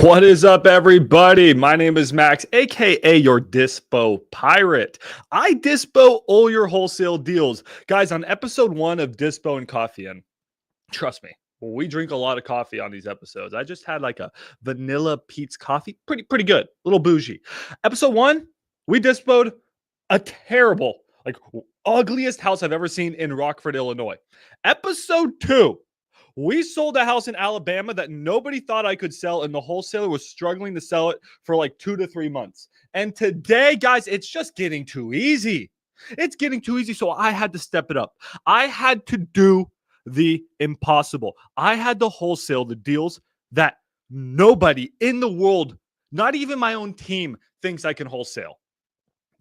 What is up, everybody? My name is Max, aka your Dispo Pirate. I dispo all your wholesale deals. Guys, on episode 1 of Dispo and Coffee, and trust me, we drink a lot of coffee on these episodes. I just had like a vanilla Pete's coffee. Pretty good. A little bougie. Episode 1, we dispoed a terrible, ugliest house I've ever seen in Rockford, Illinois. Episode 2, we sold a house in Alabama that nobody thought I could sell, and the wholesaler was struggling to sell it for like 2 to 3 months. And today, guys, it's just getting too easy. It's getting too easy, so I had to step it up. I had to do the impossible. I had to wholesale the deals that nobody in the world, not even my own team, thinks I can wholesale.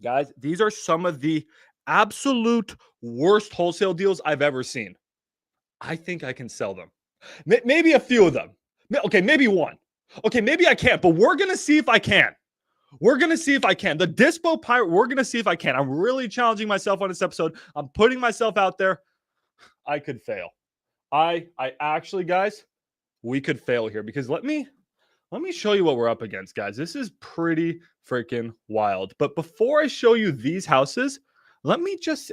Guys, these are some of the absolute worst wholesale deals I've ever seen. I think I can sell them. Maybe a few of them. Okay, maybe one. Okay, maybe I can't, but we're going to see if I can. We're going to see if I can. The Dispo Pirate, we're going to see if I can. I'm really challenging myself on this episode. I'm putting myself out there. I could fail. I actually, guys, we could fail here because let me show you what we're up against, guys. This is pretty freaking wild. But before I show you these houses, let me just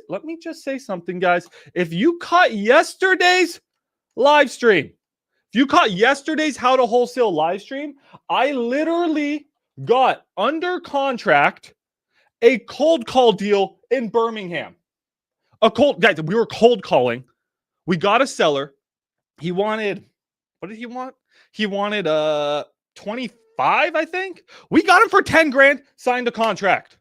say something, guys. If you caught yesterday's live stream, if you caught yesterday's How to Wholesale live stream, I literally got under contract a cold call deal in Birmingham. Guys, we were cold calling. We got a seller. He wanted, what did he want? He wanted 25, I think. We got him for 10 grand, signed a contract.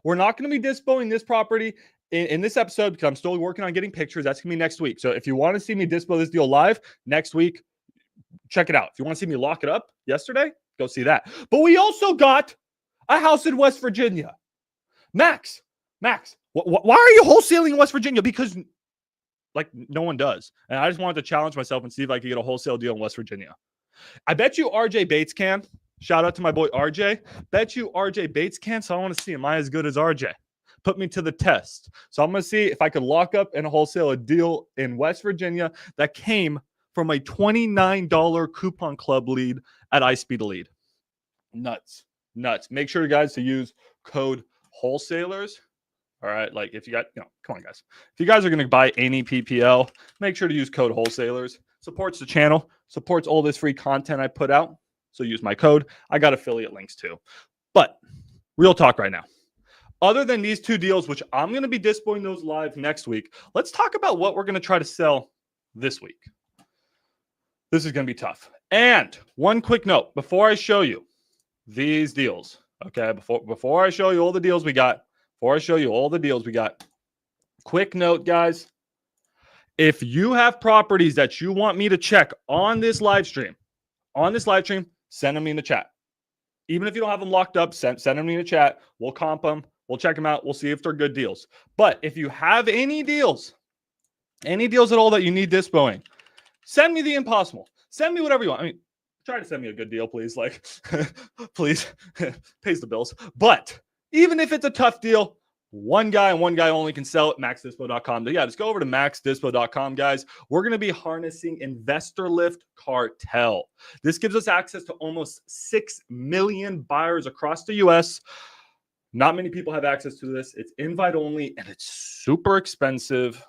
We're not going to be dispoing this property in this episode because I'm still working on getting pictures. That's going to be next week. So if you want to see me dispo this deal live next week, check it out. If you want to see me lock it up yesterday, go see that. But we also got a house in West Virginia. Max, why are you wholesaling in West Virginia? Because no one does. And I just wanted to challenge myself and see if I could get a wholesale deal in West Virginia. I bet you RJ Bates can. Shout out to my boy RJ. Bet you RJ Bates can, so I want to see, am I as good as RJ? Put me to the test. So I'm going to see if I could lock up and wholesale a deal in West Virginia that came from a $29 coupon club lead at iSpeed Lead. Nuts. Make sure, guys, to use code wholesalers. All right, if you got, come on, guys. If you guys are going to buy any PPL, make sure to use code wholesalers. Supports the channel, supports all this free content I put out. So use my code. I got affiliate links too. But real talk right now. Other than these two deals, which I'm going to be dispoing those live next week, let's talk about what we're going to try to sell this week. This is going to be tough. And one quick note before I show you these deals, okay? Before I show you all the deals we got, quick note, guys. If you have properties that you want me to check on this live stream, send them in the chat. Even if you don't have them locked up, send them in the chat. We'll comp them. We'll check them out. We'll see if they're good deals. But if you have any deals at all that you need dispoing, send me the impossible. Send me whatever you want. I mean, try to send me a good deal, please. Please, pays the bills. But even if it's a tough deal, one guy and one guy only can sell it, maxdispo.com. Yeah, just go over to maxdispo.com, guys. We're going to be harnessing InvestorLift Cartel. This gives us access to almost 6 million buyers across the U.S. Not many people have access to this. It's invite only, and it's super expensive.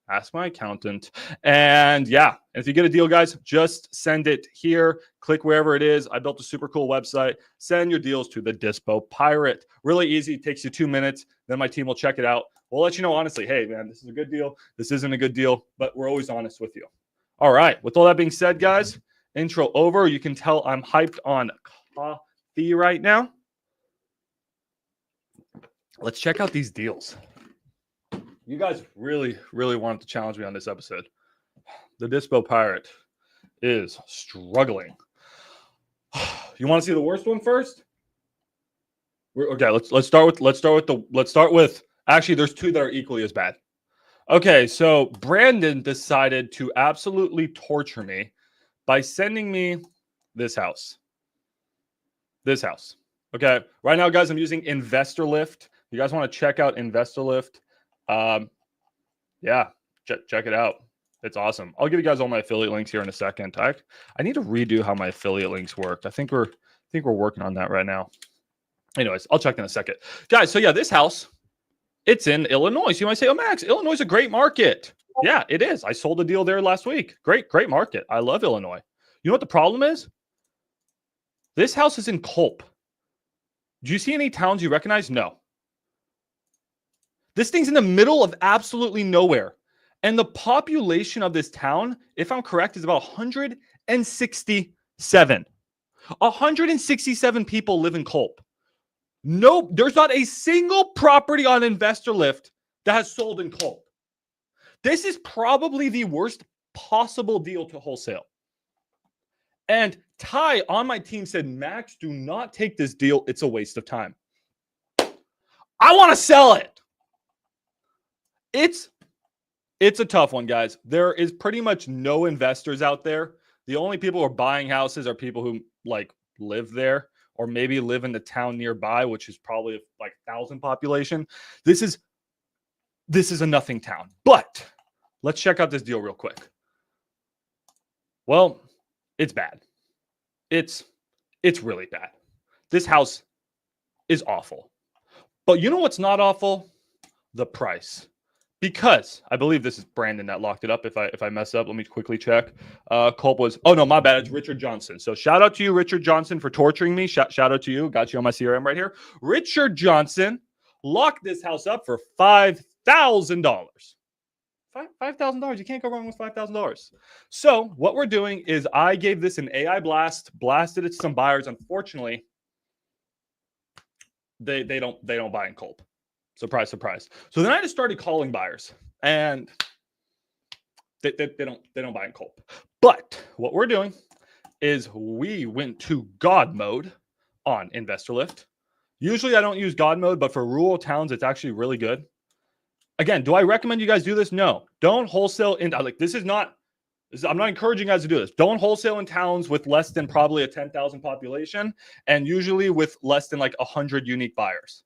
Ask my accountant. And yeah, if you get a deal, guys, just send it here. Click wherever it is. I built a super cool website. Send your deals to the Dispo Pirate. Really easy. It takes you 2 minutes. Then my team will check it out. We'll let you know honestly, hey, man, this is a good deal. This isn't a good deal, but we're always honest with you. All right. With all that being said, guys, intro over. You can tell I'm hyped on coffee right now. Let's check out these deals. You guys really wanted to challenge me on this episode. The Dispo Pirate is struggling. You want to see the worst one first? Okay, let's start with actually there's two that are equally as bad. Okay, so Brandon decided to absolutely torture me by sending me this house. Okay, right now, guys, I'm using InvestorLift. You guys want to check out InvestorLift? Yeah, check it out. It's awesome. I'll give you guys all my affiliate links here in a second. I need to redo how my affiliate links work. I think we're think we're working on that right now. Anyways, I'll check in a second. Guys, so yeah, this house, it's in Illinois. So you might say, oh, Max, Illinois is a great market. Yeah, it is. I sold a deal there last week. Great market. I love Illinois. You know what the problem is? This house is in Culp. Do you see any towns you recognize? No. This thing's in the middle of absolutely nowhere. And the population of this town, if I'm correct, is about 167. 167 people live in Culp. No, there's not a single property on InvestorLift that has sold in Culp. This is probably the worst possible deal to wholesale. And Ty on my team said, Max, do not take this deal. It's a waste of time. I want to sell it. It's a tough one, guys. There is pretty much no investors out there. The only people who are buying houses are people who like live there or maybe live in the town nearby, which is probably like 1,000 population. This is a nothing town. But let's check out this deal real quick. Well, it's bad. It's really bad. This house is awful. But you know what's not awful? The price. Because I believe this is Brandon that locked it up. If I mess up, let me quickly check. Culp was, oh no, my bad. It's Richard Johnson. So shout out to you, Richard Johnson, for torturing me. Shout out to you. Got you on my CRM right here. Richard Johnson locked this house up for $5,000. $5,000. You can't go wrong with $5,000. So what we're doing is I gave this an AI blast, blasted it to some buyers. Unfortunately, they don't buy in Culp. Surprise, surprise. So then I just started calling buyers, and they don't buy in Culp. But what we're doing is we went to God mode on InvestorLift. Usually I don't use God mode, but for rural towns, it's actually really good. Again, do I recommend you guys do this? No. Don't wholesale in like I'm not encouraging you guys to do this. Don't wholesale in towns with less than probably a 10,000 population, and usually with less than like 100 unique buyers.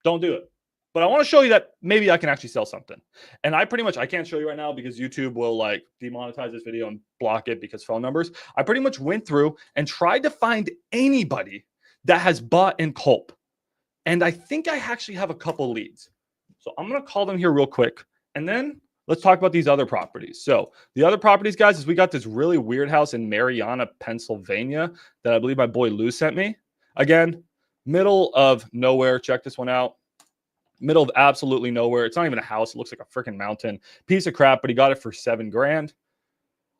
Don't do it. But I want to show you that maybe I can actually sell something. And I can't show you right now because YouTube will like demonetize this video and block it because phone numbers. I pretty much went through and tried to find anybody that has bought in Culp. And I think I actually have a couple leads. So I'm going to call them here real quick. And then let's talk about these other properties. So the other properties, guys, is we got this really weird house in Mariana, Pennsylvania that I believe my boy Lou sent me. Again, middle of nowhere. Check this one out. Middle of absolutely nowhere. It's not even a house. It looks like a freaking mountain. Piece of crap, but he got it for $7,000.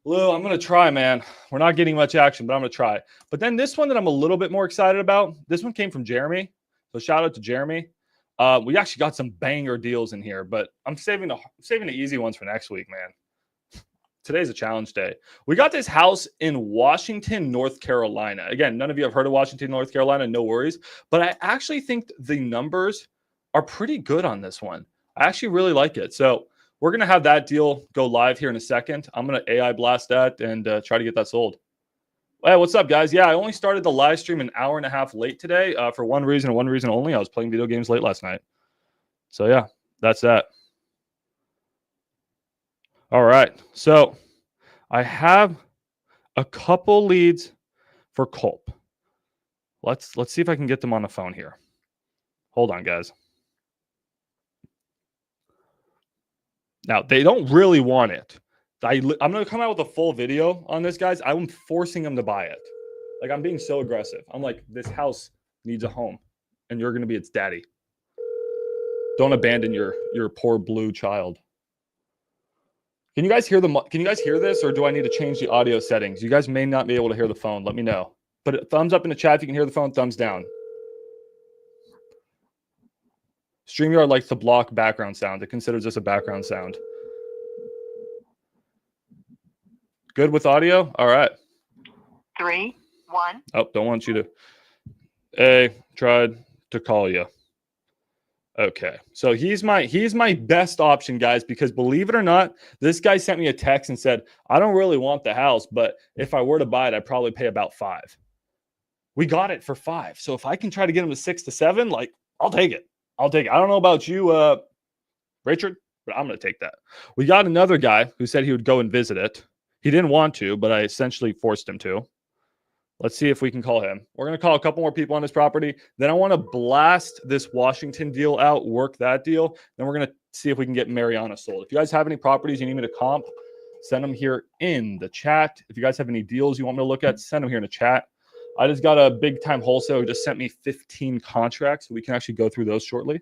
Lou, I'm going to try, man. We're not getting much action, but I'm going to try. But then this one that I'm a little bit more excited about, this one came from Jeremy. So shout out to Jeremy. We actually got some banger deals in here, but I'm saving the easy ones for next week, man. Today's a challenge day. We got this house in Washington, North Carolina. Again, none of you have heard of Washington, North Carolina. No worries. But I actually think the numbers are pretty good on this one. I actually really like it. So we're going to have that deal go live here in a second. I'm going to AI blast that and try to get that sold. Hey, what's up, guys? Yeah, I only started the live stream an hour and a half late today for one reason and one reason only. I was playing video games late last night. So yeah, that's that. All right. So I have a couple leads for Culp. Let's see if I can get them on the phone here. Hold on, guys. Now, they don't really want it. I'm going to come out with a full video on this, guys. I'm forcing them to buy it. Like, I'm being so aggressive. I'm like, this house needs a home, and you're going to be its daddy. Don't abandon your poor blue child. Can you guys hear Can you guys hear this, or do I need to change the audio settings? You guys may not be able to hear the phone. Let me know. But thumbs up in the chat if you can hear the phone. Thumbs down. StreamYard likes to block background sound. It considers this a background sound. Good with audio? All right. 3, 1. Oh, don't want you to. Hey, tried to call you. Okay. So he's my best option, guys, because believe it or not, this guy sent me a text and said, I don't really want the house, but if I were to buy it, I'd probably pay about $5. We got it for $5. So if I can try to get him to 6 to 7, like, I'll take it. I don't know about you, Richard, but I'm going to take that. We got another guy who said he would go and visit it. He didn't want to, but I essentially forced him to. Let's see if we can call him. We're going to call a couple more people on this property. Then I want to blast this Washington deal out, work that deal. Then we're going to see if we can get Mariana sold. If you guys have any properties you need me to comp, send them here in the chat. If you guys have any deals you want me to look at, send them here in the chat. I just got a big time wholesale who just sent me 15 contracts. So we can actually go through those shortly.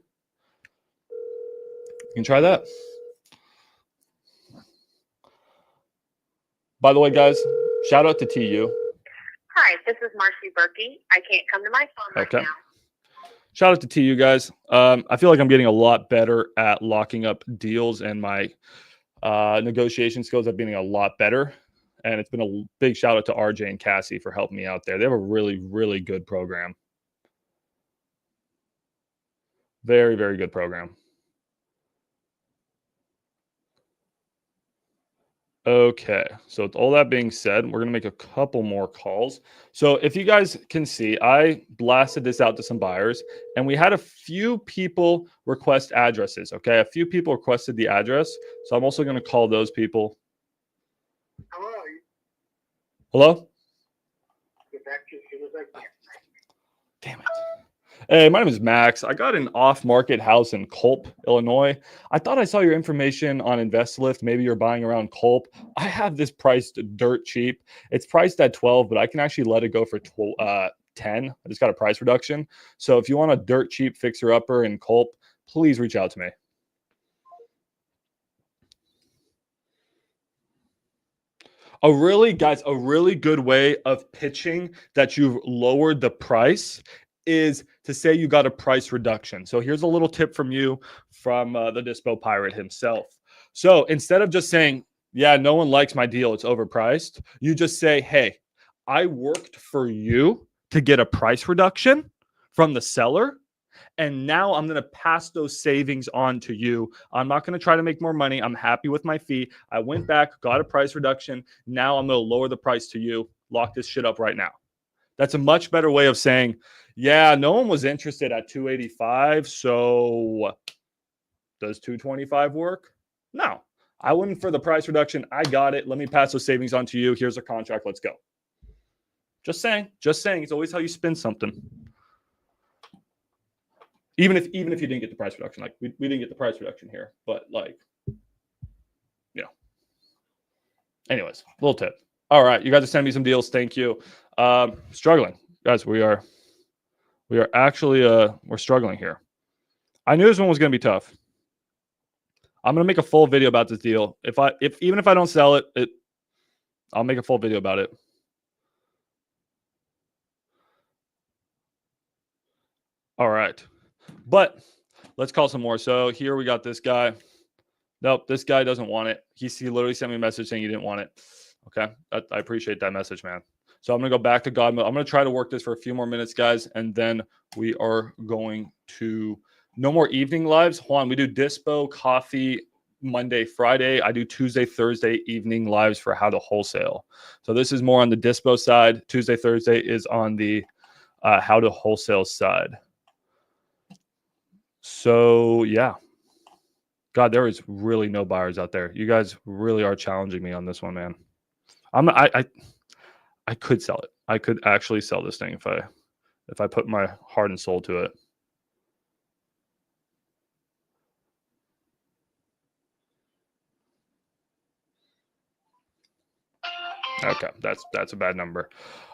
You can try that. By the way, guys, shout out to TU. Hi, this is Marcy Berkey. I can't come to my phone right now. Shout out to TU, guys. I feel like I'm getting a lot better at locking up deals, and my negotiation skills have been a lot better. And it's been a big shout out to RJ and Cassie for helping me out there. They have a really, really good program. Very, very good program. Okay, so with all that being said, we're going to make a couple more calls. So if you guys can see, I blasted this out to some buyers, and we had a few people request addresses, okay? A few people requested the address, so I'm also going to call those people. Hello? Hello? Get back to you as soon as I can. Damn it. Hey, my name is Max. I got an off-market house in Culp, Illinois. I thought I saw your information on InvestorLift. Maybe you're buying around Culp. I have this priced dirt cheap. It's priced at 12, but I can actually let it go for 10. I just got a price reduction. So if you want a dirt cheap fixer-upper in Culp, please reach out to me. A really good way of pitching that you've lowered the price is to say you got a price reduction. So here's a little tip from you from the Dispo Pirate himself. So instead of just saying, yeah, no one likes my deal, it's overpriced, you just say, hey, I worked for you to get a price reduction from the seller, and now I'm going to pass those savings on to you. I'm not going to try to make more money. I'm happy with my fee. I went back, got a price reduction. Now I'm going to lower the price to you. Lock this shit up right now. That's a much better way of saying, yeah, no one was interested at 285. So does 225 work? No, I wouldn't for the price reduction. I got it. Let me pass those savings on to you. Here's a contract. Let's go. Just saying. It's always how you spin something. Even if you didn't get the price reduction, like we didn't get the price reduction here, but like, you know. Anyways, little tip. All right, you guys are sending me some deals. Thank you. Struggling, guys. We are actually we're struggling here. I knew this one was going to be tough. I'm going to make a full video about this deal. Even if I don't sell it, I'll make a full video about it. All right. But let's call some more. So here we got this guy. Nope, this guy doesn't want it. He literally sent me a message saying he didn't want it. Okay, I appreciate that message, man. So I'm going to go back to God mode. I'm going to try to work this for a few more minutes, guys, and then we are going to no more evening lives. Juan, we do Dispo, coffee, Monday, Friday. I do Tuesday, Thursday evening lives for how to wholesale. So this is more on the Dispo side. Tuesday, Thursday is on the how to wholesale side. So yeah, God, there is really no buyers out there. You guys really are challenging me on this one, man. I could sell it. I could actually sell this thing if I put my heart and soul to it. Okay, that's a bad number.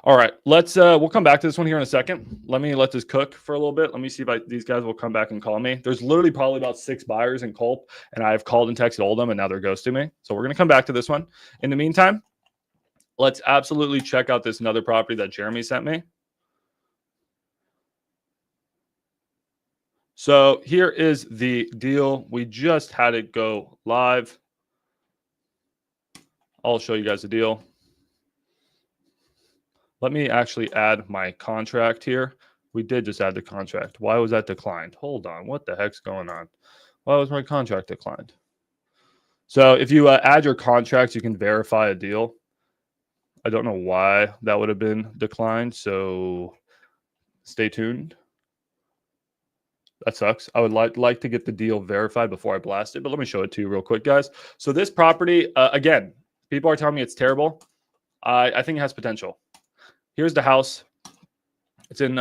All right, we'll come back to this one here in a second. Let me let this cook for a little bit. Let me see if these guys will come back and call me. There's literally probably about 6 buyers in Culp, and I've called and texted all of them, and now they're ghosting me. So we're gonna come back to this one. In the meantime, let's absolutely check out this another property that Jeremy sent me. So here is the deal. We just had it go live. I'll show you guys the deal. Let me actually add my contract here. We did just add the contract. Why was that declined? Hold on. What the heck's going on? Why was my contract declined? So if you add your contracts, you can verify a deal. I don't know why that would have been declined. So stay tuned. That sucks. I would like to get the deal verified before I blast it, but let me show it to you real quick, guys. So this property, again, people are telling me it's terrible. I think it has potential. Here's the house. It's in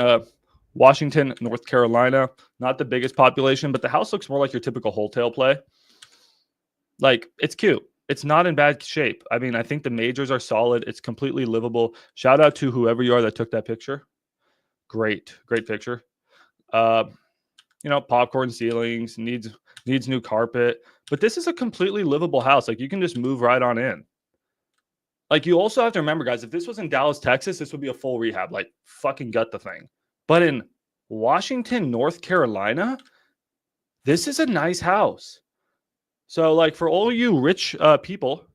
Washington, North Carolina. Not the biggest population, but the house looks more like your typical wholesale play. Like, it's cute. It's not in bad shape. I mean, I think the majors are solid. It's completely livable. Shout out to whoever you are that took that picture. Great picture. Popcorn ceilings, needs new carpet. But this is a completely livable house. Like, you can just move right on in. Like, you also have to remember, guys, if this was in Dallas, Texas, this would be a full rehab. Like, fucking gut the thing. But in Washington, North Carolina, this is a nice house. So, like, for all you rich people,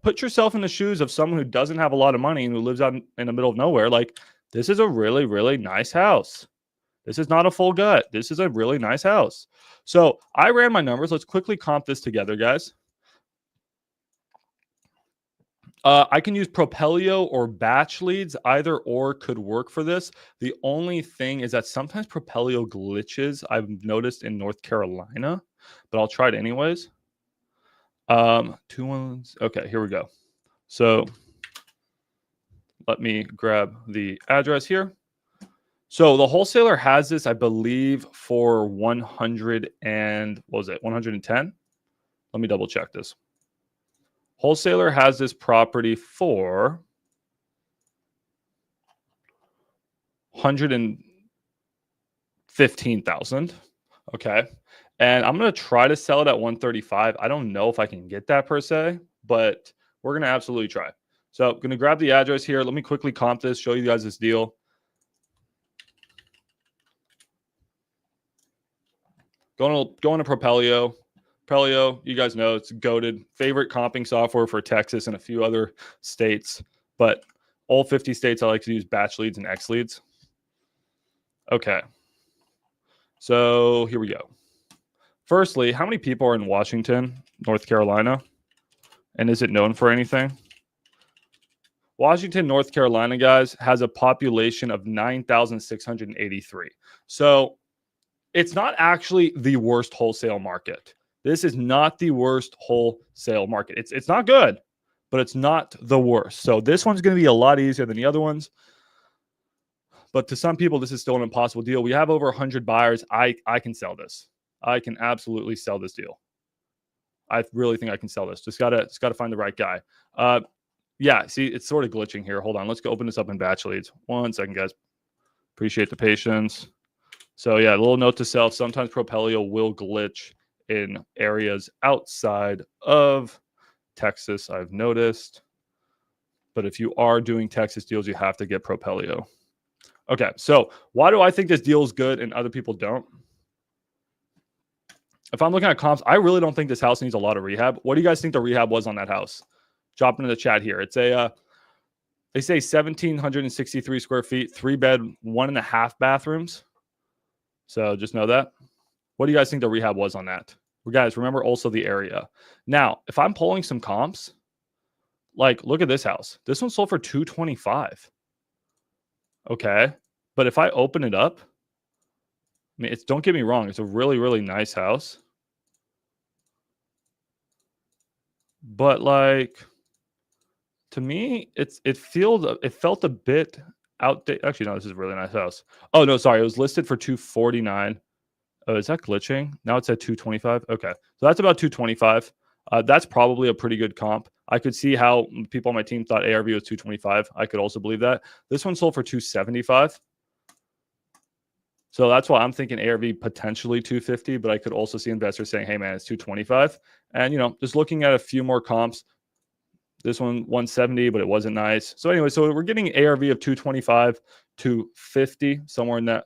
put yourself in the shoes of someone who doesn't have a lot of money and who lives out in the middle of nowhere. Like, this is a really, really nice house. This is not a full gut. This is a really nice house. So I ran my numbers. Let's quickly comp this together, guys. I can use Propelio or batch leads. Either or could work for this. The only thing is that sometimes Propelio glitches, I've noticed, in North Carolina, but I'll try it anyways. 2 ones. Okay, here we go. So let me grab the address here. So the wholesaler has this, I believe, for 100 and what was it? 110? Let me double check this. Wholesaler has this property for 115,000. Okay. And I'm going to try to sell it at 135. I don't know if I can get that per se, but we're going to absolutely try. So I'm going to grab the address here. Let me quickly comp this, show you guys this deal. Going to Propelio. Propelio, you guys know it's goated. Favorite comping software for Texas and a few other states. But all 50 states, I like to use batch leads and X leads. Okay. So here we go. Firstly, how many people are in Washington, North Carolina? And is it known for anything? Washington, North Carolina, guys, has a population of 9,683. So it's not actually the worst wholesale market. This is not the worst wholesale market. It's not good, but it's not the worst. So this one's going to be a lot easier than the other ones. But to some people, this is still an impossible deal. We have over 100 buyers. I can sell this. I can absolutely sell this deal. I really think I can sell this. Just gotta find the right guy. Yeah, see, it's sort of glitching here. Hold on. Let's go open this up in batch leads. 1 second, guys. Appreciate the patience. So yeah, a little note to self. Sometimes Propelio will glitch in areas outside of Texas, I've noticed. But if you are doing Texas deals, you have to get Propelio. Okay, so why do I think this deal is good and other people don't? If I'm looking at comps, I really don't think this house needs a lot of rehab. What do you guys think the rehab was on that house? Drop into the chat here. It's a, they say 1,763 square feet, 3-bed, 1.5 bathrooms. So just know that. What do you guys think the rehab was on that? Well, guys, remember also the area. Now, if I'm pulling some comps, like look at this house. This one sold for 225. Okay. But if I open it up, I mean, don't get me wrong, it's a really, really nice house. But like, to me, it felt a bit outdated. Actually, no, this is a really nice house. Oh no, sorry, it was listed for 249. Oh, is that glitching? Now it's at 225. Okay, so that's about 225. That's probably a pretty good comp. I could see how people on my team thought ARV was 225. I could also believe that. This one sold for 275. So that's why I'm thinking ARV potentially 250, but I could also see investors saying, hey man, it's 225. And just looking at a few more comps, this one 170, but it wasn't nice. So anyway, so we're getting ARV of 225 to 50, somewhere in that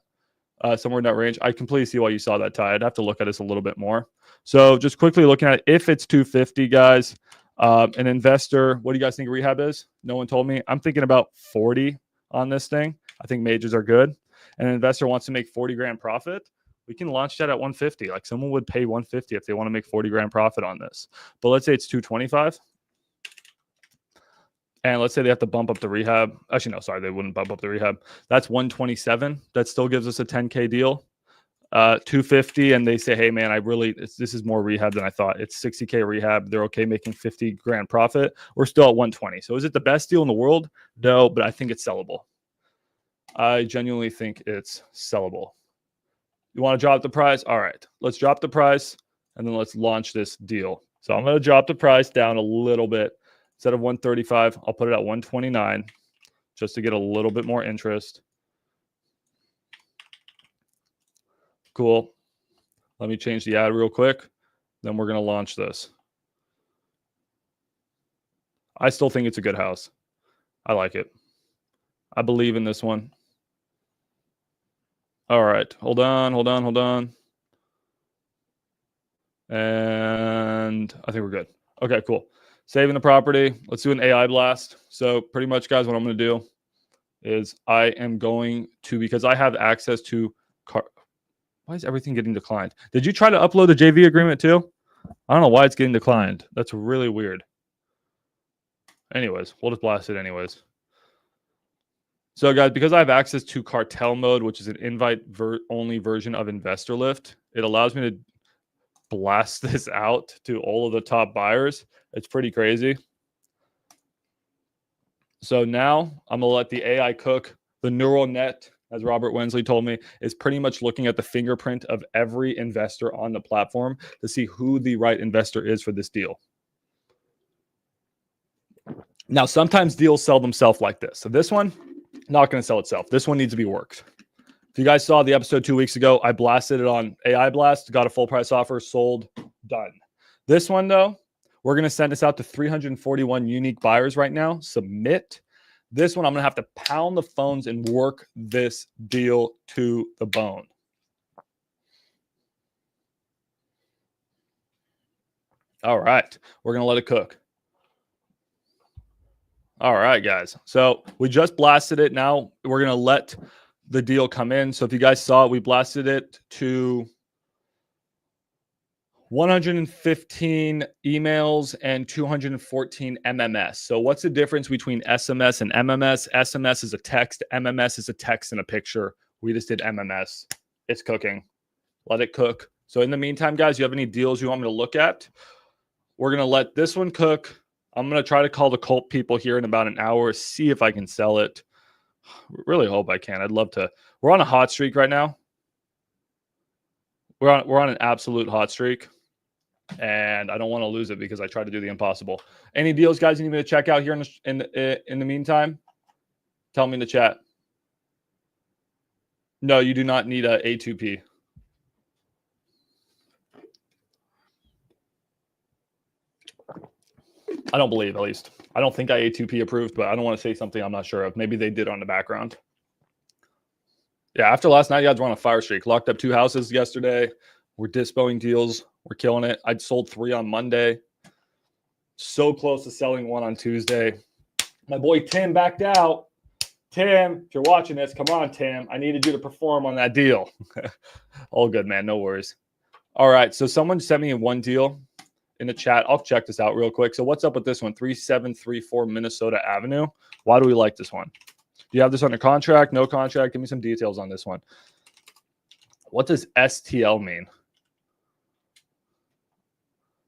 range. I completely see why you saw that, Ty. I'd have to look at this a little bit more. So just quickly looking at it, if it's 250, guys, an investor, what do you guys think rehab is? No one told me. I'm thinking about 40 on this thing. I think majors are good. And an investor wants to make 40 grand profit. We can launch that at 150. Like someone would pay 150 if they want to make 40 grand profit on this. But let's say it's 225. And let's say they have to bump up the rehab. Actually, no, sorry, they wouldn't bump up the rehab. That's 127. That still gives us a 10K deal. 250 and they say, hey man, this is more rehab than I thought. It's 60K rehab. They're okay making 50 grand profit. We're still at 120. So is it the best deal in the world? No, but I think it's sellable. I genuinely think it's sellable. You want to drop the price? All right, let's drop the price and then let's launch this deal. So I'm going to drop the price down a little bit. Instead of 135, I'll put it at 129 just to get a little bit more interest. Cool. Let me change the ad real quick. Then we're going to launch this. I still think it's a good house. I like it. I believe in this one. All right. Hold on. And I think we're good. Okay, cool. Saving the property. Let's do an AI blast. So pretty much, guys, what I'm going to do is I am going to, because I have access to why is everything getting declined? Did you try to upload the JV agreement too? I don't know why it's getting declined. That's really weird. Anyways, we'll just blast it anyways. So guys, because I have access to cartel mode, which is an invite-only version of InvestorLift, it allows me to blast this out to all of the top buyers. It's pretty crazy. So now I'm going to let the AI cook. The neural net, as Robert Wensley told me, is pretty much looking at the fingerprint of every investor on the platform to see who the right investor is for this deal. Now, sometimes deals sell themselves like this. So this one, not going to sell itself. This one needs to be worked. If you guys saw the episode 2 weeks ago, I blasted it on AI Blast, got a full price offer, sold, done. This one, though, we're going to send this out to 341 unique buyers right now. Submit. This one, I'm going to have to pound the phones and work this deal to the bone. All right. We're going to let it cook. All right, guys. So we just blasted it. Now we're going to let the deal come in. So if you guys saw it, we blasted it to 115 emails and 214 MMS. So what's the difference between SMS and MMS? SMS is a text. MMS is a text and a picture. We just did MMS. It's cooking. Let it cook. So in the meantime, guys, you have any deals you want me to look at? We're going to let this one cook. I'm going to try to call the Culp people here in about an hour, see if I can sell it. Really hope I can. I'd love to. We're on a hot streak right now. We're on an absolute hot streak, and I don't want to lose it because I try to do the impossible. Any deals, guys, you need me to check out here in the meantime? Tell me in the chat. No, you do not need a A2P. I don't believe, at least. I don't think I A2P approved, but I don't want to say something I'm not sure of. Maybe they did on the background. Yeah, after last night, you guys were on a fire streak. Locked up 2 houses yesterday. We're dispoing deals. We're killing it. I sold 3 on Monday. So close to selling 1 on Tuesday. My boy Tim backed out. Tim, if you're watching this, come on, Tim. I needed you to perform on that deal. All good, man. No worries. All right, so someone sent me one deal in the chat. I'll check this out real quick. So what's up with this one? 3734 Minnesota Avenue. Why do we like this one? Do you have this under contract? No contract? Give me some details on this one. What does STL mean?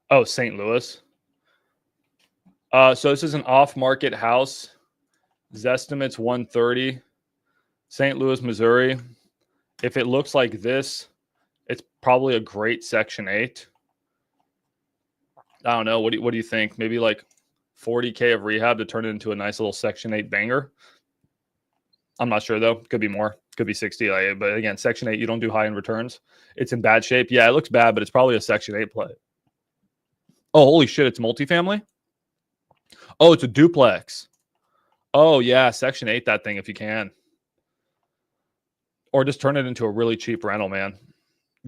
Oh, St. Louis. So this is an off-market house. Zestimate's 130. St. Louis, Missouri. If it looks like this, it's probably a great Section 8. I don't know. What do you think? Maybe like 40K of rehab to turn it into a nice little Section 8 banger. I'm not sure, though. Could be more. Could be 60. But again, Section 8, you don't do high-end returns. It's in bad shape. Yeah, it looks bad, but it's probably a Section 8 play. Oh, holy shit. It's multifamily? Oh, it's a duplex. Oh, yeah. Section 8 that thing if you can. Or just turn it into a really cheap rental, man.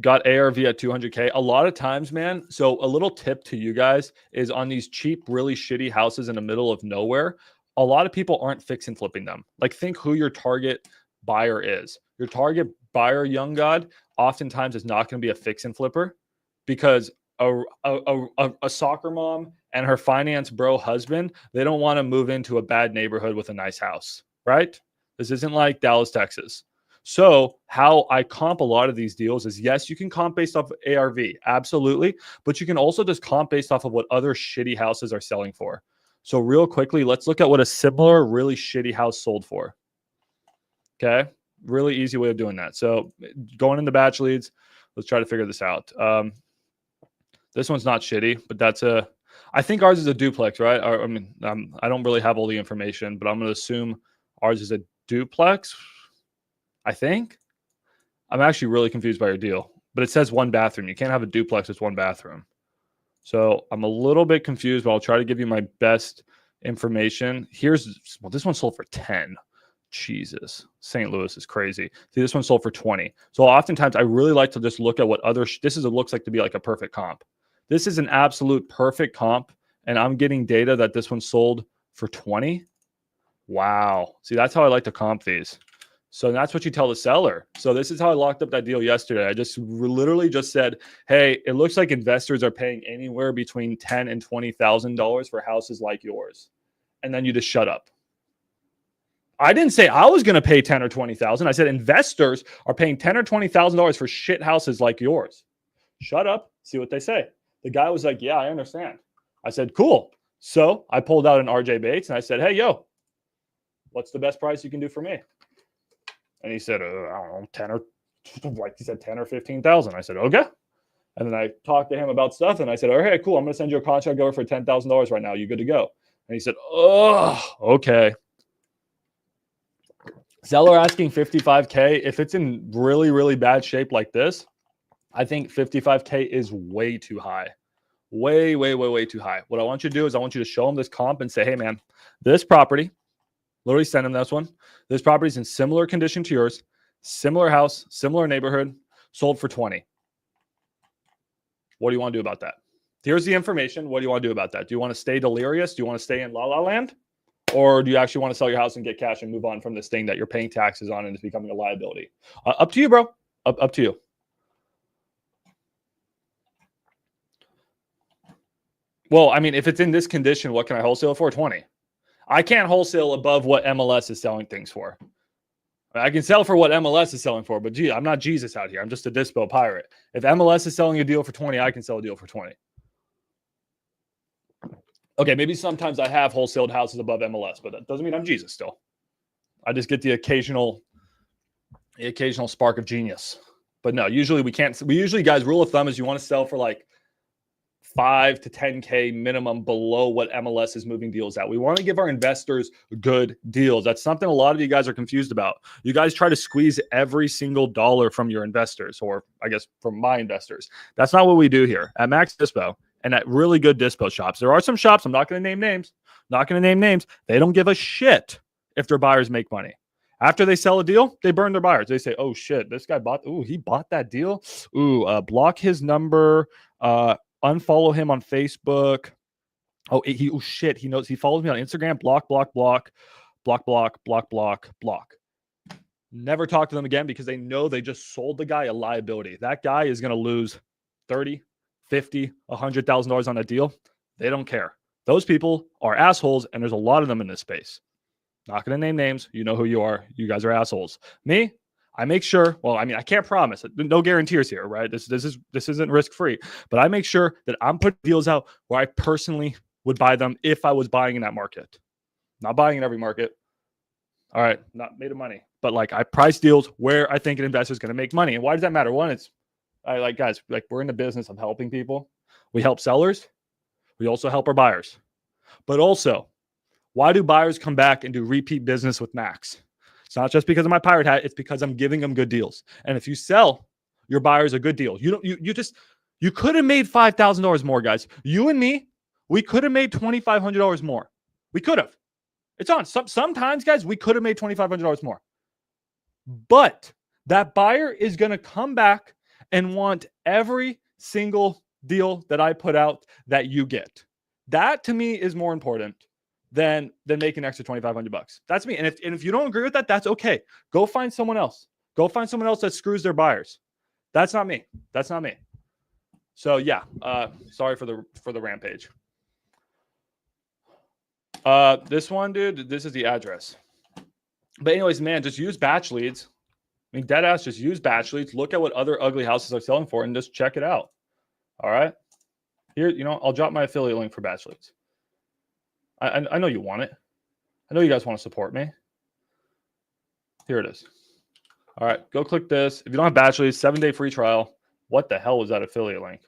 Got ARV at 200K. A lot of times, man, so a little tip to you guys is on these cheap, really shitty houses in the middle of nowhere, a lot of people aren't fix and flipping them. Like, think who your target buyer is. Your target buyer, young god, oftentimes is not going to be a fix and flipper because a soccer mom and her finance bro husband, they don't want to move into a bad neighborhood with a nice house, right? This isn't like Dallas, Texas. So how I comp a lot of these deals is, yes, you can comp based off of ARV, absolutely, but you can also just comp based off of what other shitty houses are selling for. So real quickly, let's look at what a similar really shitty house sold for. Okay, really easy way of doing that. So going into batch leads, let's try to figure this out. This one's not shitty, but I think ours is a duplex, right? I mean, I don't really have all the information, but I'm going to assume ours is a duplex. I think. I'm actually really confused by your deal, but it says one bathroom. You can't have a duplex with one bathroom. So I'm a little bit confused, but I'll try to give you my best information. This one sold for 10. Jesus, St. Louis is crazy. See, this one sold for 20. So oftentimes I really like to just look at what looks like to be like a perfect comp. This is an absolute perfect comp, and I'm getting data that this one sold for 20. Wow. See, that's how I like to comp these. So that's what you tell the seller. So this is how I locked up that deal yesterday. I just literally just said, hey, it looks like investors are paying anywhere between $10,000 and $20,000 for houses like yours. And then you just shut up. I didn't say I was going to pay 10 or 20,000. I said investors are paying 10 or $20,000 for shit houses like yours. Shut up. See what they say. The guy was like, yeah, I understand. I said, cool. So I pulled out an RJ Bates and I said, hey, yo, what's the best price you can do for me? And he said, I don't know, 10 or like he said, 10 or 15,000. I said, okay. And then I talked to him about stuff and I said, okay, cool. I'm going to send you a contract over for $10,000 right now. You good to go? And he said, oh, okay. Seller asking 55K. If it's in really, really bad shape like this, I think 55K is way too high. Way, way, way, way too high. What I want you to do is I want you to show him this comp and say, hey, man, this property, literally send him this one. This property is in similar condition to yours, similar house, similar neighborhood, sold for 20. What do you want to do about that? Here's the information. What do you want to do about that? Do you want to stay delirious? Do you want to stay in la la land? Or do you actually want to sell your house and get cash and move on from this thing that you're paying taxes on and it's becoming a liability? Up to you, bro. Up to you. Well, I mean, if it's in this condition, what can I wholesale for? 20. I can't wholesale above what MLS is selling things for. I can sell for what MLS is selling for, but gee, I'm not Jesus out here. I'm just a Dispo Pirate. If MLS is selling a deal for 20, I can sell a deal for 20. Okay, maybe sometimes I have wholesaled houses above MLS, but that doesn't mean I'm Jesus still. I just get the occasional spark of genius. But no, usually we can't. We usually, guys, rule of thumb is you want to sell for like 5 to 10K minimum below what MLS is moving deals at. We want to give our investors good deals. That's something a lot of you guys are confused about. You guys try to squeeze every single dollar from your investors, or I guess from my investors. That's not what we do here at Max Dispo and at really good Dispo shops. There are some shops, I'm not going to name names, They don't give a shit if their buyers make money. After they sell a deal, they burn their buyers. They say, oh shit, this guy he bought that deal. Block his number, unfollow him on Facebook. Oh shit, he knows he follows me on Instagram. Block. Never talk to them again because they know they just sold the guy a liability. That guy is going to lose 30, 50, $100,000 on a deal. They don't care. Those people are assholes, and there's a lot of them in this space. Not going to name names. You know who you are. You guys are assholes. Me, I make sure. Well, I mean, I can't promise. No guarantees here, right? This isn't risk free. But I make sure that I'm putting deals out where I personally would buy them if I was buying in that market. Not buying in every market. All right, not made of money, but like I price deals where I think an investor is going to make money. And why does that matter? One, guys, we're in the business of helping people. We help sellers. We also help our buyers. But also, why do buyers come back and do repeat business with Max? It's not just because of my pirate hat. It's because I'm giving them good deals. And if you sell your buyers a good deal, you could have made $5,000 more, guys. You and me, we could have made $2,500 more. We could have. It's on. Sometimes, guys, we could have made $2,500 more. But that buyer is going to come back and want every single deal that I put out that you get. That to me is more important than making an extra $2,500. That's me. And if you don't agree with that, that's okay. Go find someone else. Go find someone else that screws their buyers. That's not me. That's not me. So yeah, sorry for the rampage. This one, dude, this is the address. But anyways, man, just use batch leads. I mean, dead ass, just use batch leads. Look at what other ugly houses are selling for and just check it out. All right. Here, I'll drop my affiliate link for batch leads. I know you want it. I know you guys want to support me. Here it is. All right, go click this. If you don't have batch leads, 7-day free trial. What the hell was that affiliate link?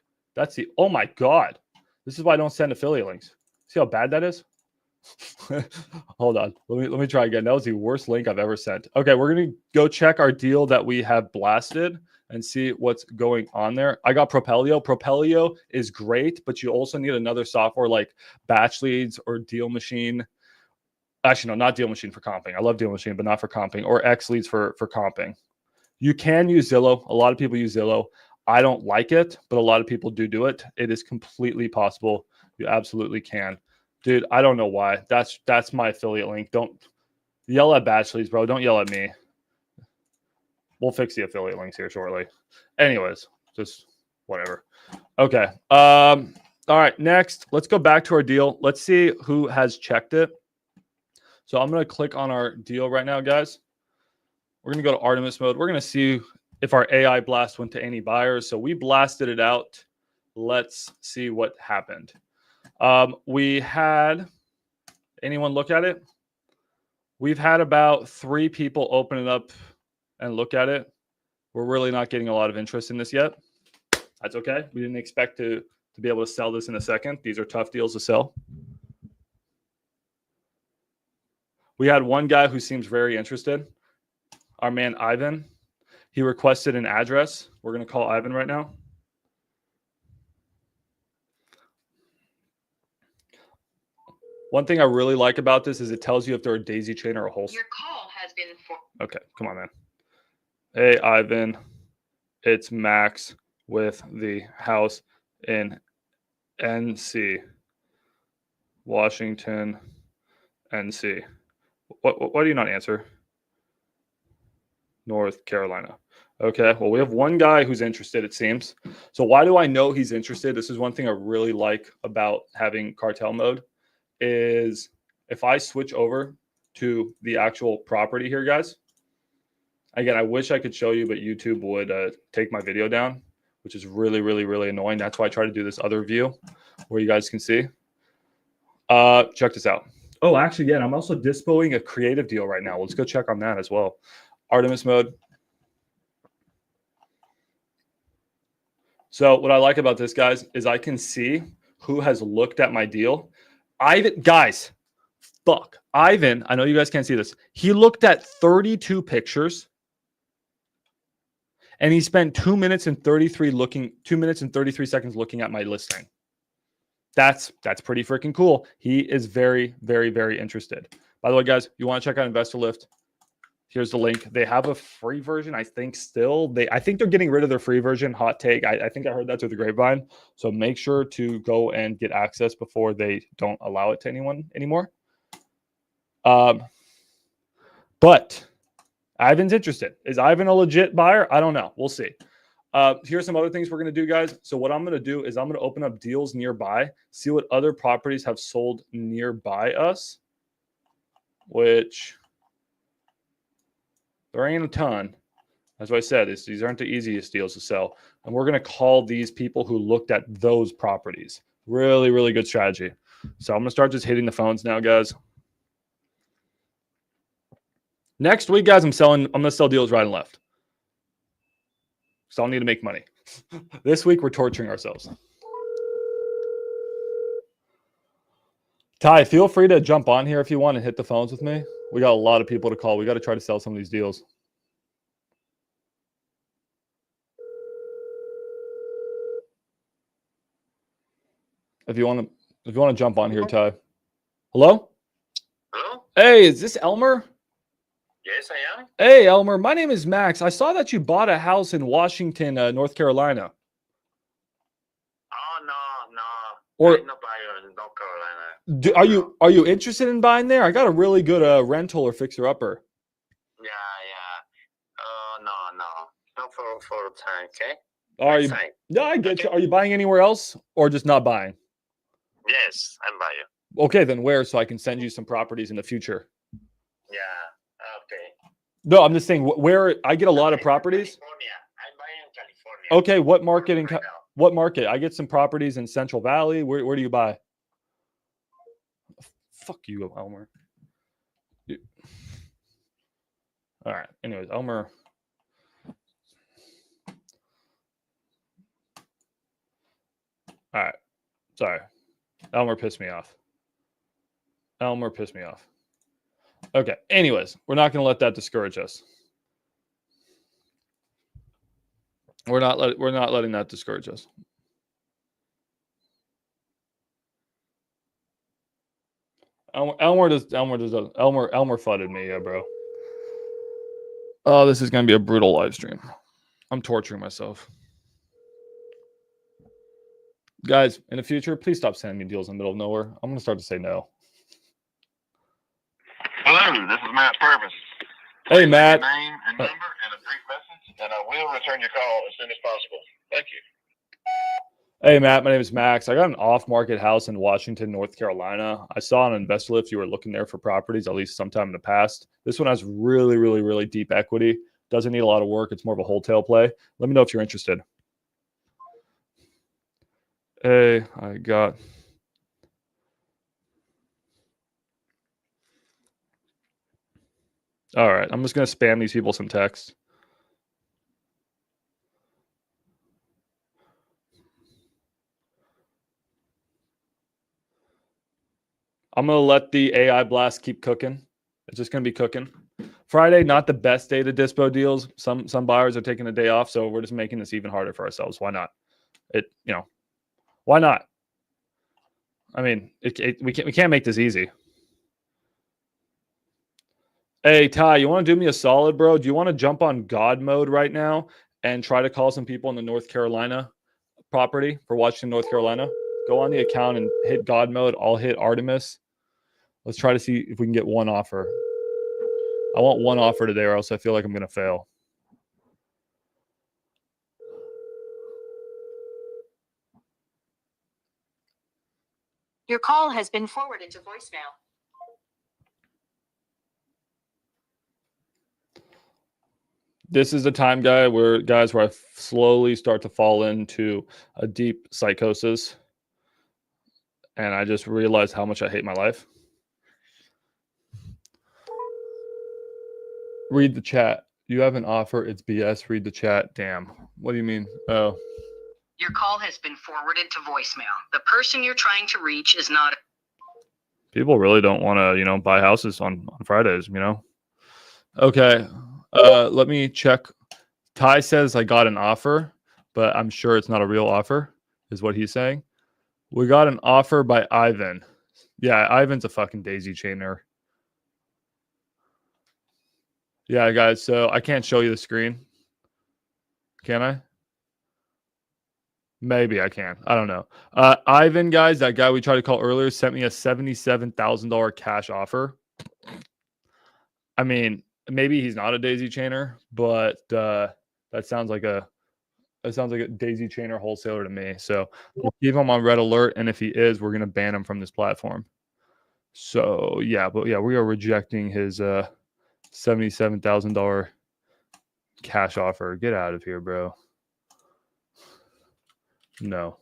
Oh my God. This is why I don't send affiliate links. See how bad that is? Hold on. Let me try again. That was the worst link I've ever sent. Okay, we're going to go check our deal that we have blasted and see what's going on there. I got Propelio. Propelio is great, but you also need another software like Batch Leads or Deal Machine. Actually, no, not Deal Machine for comping. I love Deal Machine, but not for comping, or X Leads for comping. You can use Zillow. A lot of people use Zillow. I don't like it, but a lot of people do it. It is completely possible. You absolutely can. Dude, I don't know why. That's my affiliate link. Don't yell at Batch Leads, bro. Don't yell at me. We'll fix the affiliate links here shortly. Anyways, just whatever. Okay. All right. Next, let's go back to our deal. Let's see who has checked it. So I'm going to click on our deal right now, guys. We're going to go to Artemis mode. We're going to see if our AI blast went to any buyers. So we blasted it out. Let's see what happened. We had anyone look at it? We've had about 3 people open it up and look at it. We're really not getting a lot of interest in this yet. That's okay. We didn't expect to be able to sell this in a second. These are tough deals to sell. We had one guy who seems very interested. Our man, Ivan. He requested an address. We're going to call Ivan right now. One thing I really like about this is it tells you if they're a daisy chain or a wholesale. Your call has been Okay, come on, man. Hey, Ivan. It's Max with the house in NC, Washington, NC. Why do you not answer? North Carolina. Okay, well, we have one guy who's interested, it seems. So why do I know he's interested? This is one thing I really like about having cartel mode is if I switch over to the actual property here, guys. Again, I wish I could show you, but YouTube would take my video down, which is really, really, really annoying. That's why I try to do this other view where you guys can see. Check this out. Oh, actually, yeah, I'm also dispoing a creative deal right now. Let's go check on that as well. Artemis mode. So what I like about this, guys, is I can see who has looked at my deal. Ivan, guys, Ivan, I know you guys can't see this. He looked at 32 pictures. And he spent 2 minutes and 33 seconds looking at my listing. That's pretty freaking cool. He is very, very, very interested. By the way, guys, you want to check out InvestorLift? Here's the link. They have a free version, I think. Still, I think they're getting rid of their free version. Hot take. I think I heard that through the grapevine. So make sure to go and get access before they don't allow it to anyone anymore. But Ivan's interested. Is Ivan a legit buyer? I don't know. We'll see. Here's some other things we're going to do, guys. So what I'm going to do is I'm going to open up deals nearby, see what other properties have sold nearby us, which there ain't a ton. As I said, these aren't the easiest deals to sell. And we're going to call these people who looked at those properties. Really, really good strategy. So I'm going to start just hitting the phones now, guys. Next week, guys, I'm going to sell deals right and left. So I'll need to make money. This week, we're torturing ourselves. Ty, feel free to jump on here if you want and hit the phones with me. We got a lot of people to call. We got to try to sell some of these deals. If you want to jump on here, Ty. Hello? Hello? Hey, is this Elmer? Yes, I am. Hey, Elmer. My name is Max. I saw that you bought a house in Washington, North Carolina. Oh, no. Or I'm not buyer in North Carolina. are you interested in buying there? I got a really good rental or fixer upper. Yeah. No. Not for time, okay? Are you? Yeah, I get you. Are you buying anywhere else or just not buying? Yes, I'm buyer. Okay, then where so I can send you some properties in the future? Yeah, okay. No, I'm just saying where I get a lot of properties. California. I'm buying in California. Okay, what market in Right now. what market? I get some properties in Central Valley. Where do you buy? Fuck you, Elmer. All right. Anyways, Elmer. All right. Sorry. Elmer pissed me off. Okay. Anyways, we're not going to let that discourage us. We're not letting that discourage us. Elmer fudded me, yeah, bro. Oh, this is going to be a brutal live stream. I'm torturing myself. Guys, in the future, please stop sending me deals in the middle of nowhere. I'm going to start to say no. Hello, this is Matt Purvis. Hey, Matt. Your name and number and a brief message, and I will return your call as soon as possible. Thank you. Hey, Matt. My name is Max. I got an off-market house in Washington, North Carolina. I saw on InvestorLift you were looking there for properties, at least sometime in the past. This one has really, really, really deep equity. Doesn't need a lot of work. It's more of a wholesale play. Let me know if you're interested. Hey, I got... All right. I'm just going to spam these people some text. I'm going to let the AI blast keep cooking. It's just going to be cooking. Friday, not the best day to dispo deals. Some buyers are taking a day off, so we're just making this even harder for ourselves. Why not? Why not? I mean, we can't make this easy. Hey, Ty, you want to do me a solid, bro? Do you want to jump on God mode right now and try to call some people in the North Carolina property for Washington, North Carolina? Go on the account and hit God mode. I'll hit Artemis. Let's try to see if we can get one offer. I want one offer today, or else I feel like I'm going to fail. Your call has been forwarded to voicemail. This is the time, where I slowly start to fall into a deep psychosis. And I just realized how much I hate my life. Read the chat. You have an offer. It's BS. Read the chat. Damn. What do you mean? Oh. Your call has been forwarded to voicemail. The person you're trying to reach is not. People really don't want to, buy houses on Fridays, Okay. Let me check. Ty says I got an offer, but I'm sure it's not a real offer, is what he's saying. We got an offer by Ivan. Yeah, Ivan's a fucking daisy chainer. Yeah, guys, so I can't show you the screen. Can I? Maybe I can. I don't know. Ivan, guys, that guy we tried to call earlier, sent me a $77,000 cash offer. I mean, maybe he's not a daisy chainer, but that sounds like a daisy chainer wholesaler to me. So we'll keep him on red alert, and if he is, we're gonna ban him from this platform. So yeah, we are rejecting his $77,000 cash offer. Get out of here, bro. No.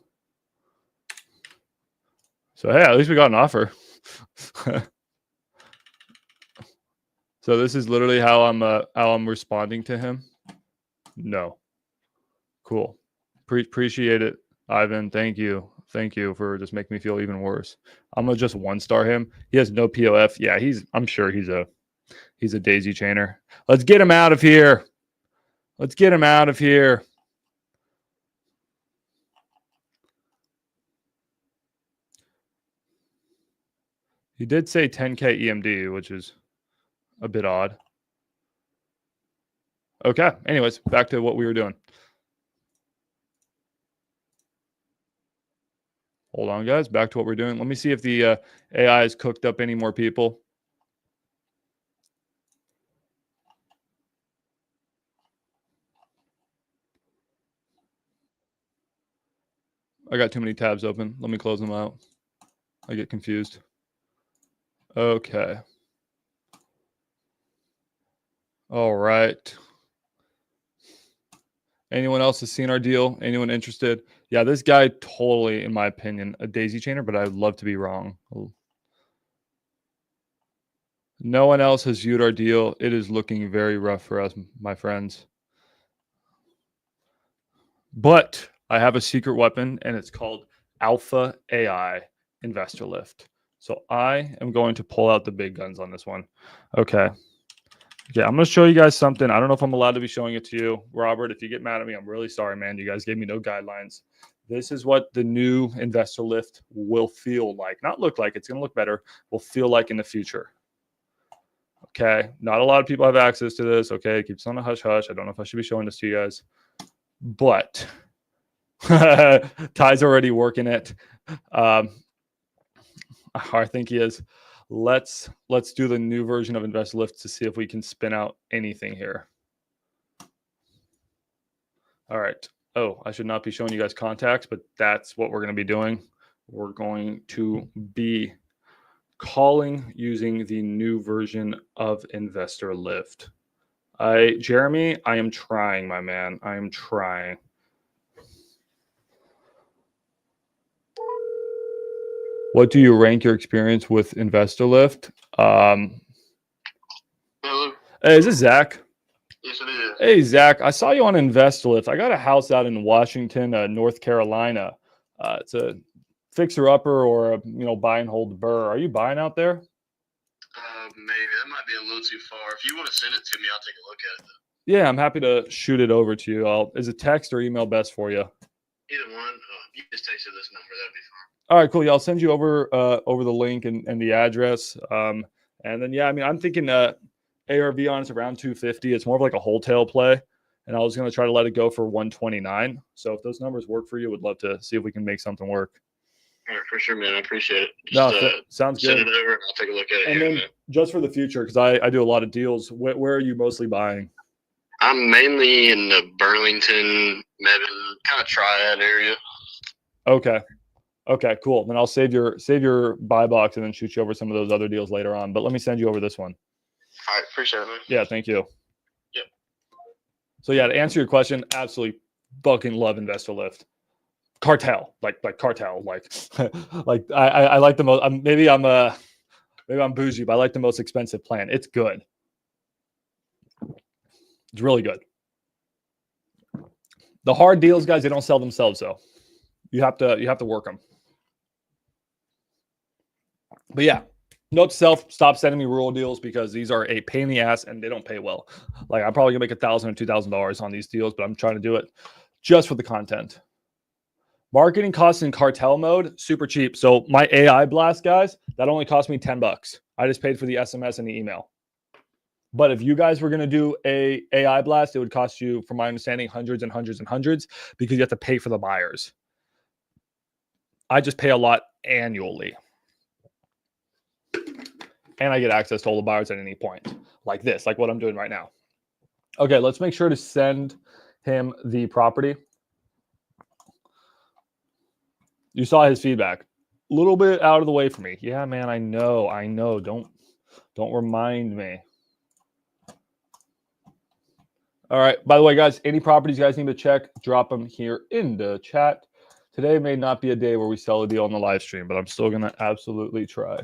So hey, at least we got an offer. So this is literally how I'm responding to him. No. Cool. Appreciate it, Ivan. Thank you for just making me feel even worse. I'm gonna just 1-star him. He has no POF. Yeah, I'm sure he's a daisy chainer. Let's get him out of here. He did say 10K EMD, which is a bit odd. Okay. Anyways, back to what we were doing. Hold on, guys. Back to what we're doing. Let me see if the AI has cooked up any more people. I got too many tabs open. Let me close them out. I get confused. Okay. All right. Anyone else has seen our deal? Anyone interested? Yeah, this guy totally, in my opinion, a daisy chainer, but I'd love to be wrong. No one else has viewed our deal. It is looking very rough for us, my friends. But I have a secret weapon, and it's called Alpha AI Investor Lift. So I am going to pull out the big guns on this one. Okay. Yeah, I'm going to show you guys something. I don't know if I'm allowed to be showing it to you. Robert, if you get mad at me, I'm really sorry, man. You guys gave me no guidelines. This is what the new Investor Lift will feel like. Not look like. It's going to look better. Will feel like in the future. Okay. Not a lot of people have access to this. Okay. Keep this on a hush hush. I don't know if I should be showing this to you guys. But Ty's already working it. I think he is. Let's do the new version of InvestorLift to see if we can spin out anything here. All right. Oh, I should not be showing you guys contacts, but that's what we're going to be doing. We're going to be calling using the new version of InvestorLift. Jeremy, I am trying, my man. I am trying. What do you rank your experience with InvestorLift? Hello. Hey, is this Zach? Yes, it is. Hey, Zach, I saw you on InvestorLift. I got a house out in Washington, North Carolina. It's a fixer-upper or a buy and hold burr. Are you buying out there? Maybe that might be a little too far. If you want to send it to me, I'll take a look at it. Yeah, I'm happy to shoot it over to you. Is a text or email best for you? Either one. You just texted this number. That'd be fine. All right, cool. Yeah, I'll send you over the link and the address. And then yeah, I mean, I'm thinking ARV on it's around 250. It's more of like a wholesale play, and I was going to try to let it go for 129. So if those numbers work for you, would love to see if we can make something work. All right, for sure, man. I appreciate it. Just, sounds send good. it over, and I'll take a look at it. And then just for the future, because I do a lot of deals. Where are you mostly buying? I'm mainly in the Burlington, Mebane, kind of Triad area. Okay. Okay, cool. Then I'll save your buy box and then shoot you over some of those other deals later on. But let me send you over this one. All right, appreciate it, man. Yeah, thank you. Yep. So yeah, to answer your question, absolutely fucking love InvestorLift. Cartel, like cartel, like I like the most. Maybe I'm bougie, but I like the most expensive plan. It's good. It's really good. The hard deals, guys, they don't sell themselves though. You have to work them. But yeah, note to self, stop sending me rural deals because these are a pain in the ass and they don't pay well. Like I'm probably gonna make $1,000 or $2,000 on these deals, but I'm trying to do it just for the content. Marketing costs in cartel mode, super cheap. So my AI blast, guys, that only cost me $10. I just paid for the SMS and the email. But if you guys were gonna do a AI blast, it would cost you, from my understanding, hundreds and hundreds and hundreds because you have to pay for the buyers. I just pay a lot annually. And I get access to all the buyers at any point, like this, like what I'm doing right now. Okay, let's make sure to send him the property. You saw his feedback. A little bit out of the way for me. Yeah, man, I know. Don't remind me. All right, by the way, guys, any properties you guys need to check, drop them here in the chat. Today may not be a day where we sell a deal on the live stream, but I'm still going to absolutely try.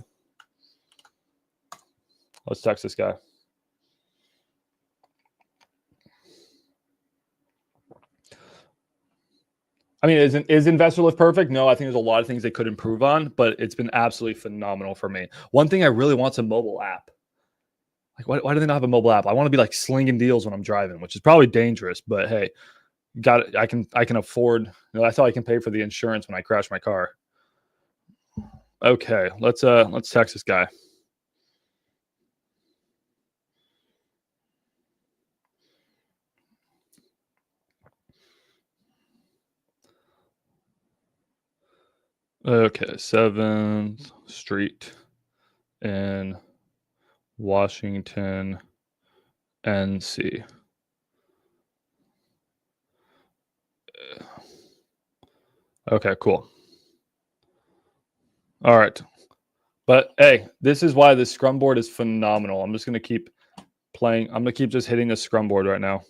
Let's text this guy. I mean, is InvestorLift perfect? No, I think there's a lot of things they could improve on, but it's been absolutely phenomenal for me. One thing I really want is a mobile app. Like, why do they not have a mobile app? I want to be like slinging deals when I'm driving, which is probably dangerous, but hey, got it. I can afford. That's how I can pay for the insurance when I crash my car. Okay, let's text this guy. Okay, 7th Street in Washington, NC. Okay, cool. All right. But hey, this is why this scrum board is phenomenal. I'm just going to keep playing. I'm gonna keep just hitting the scrum board right now.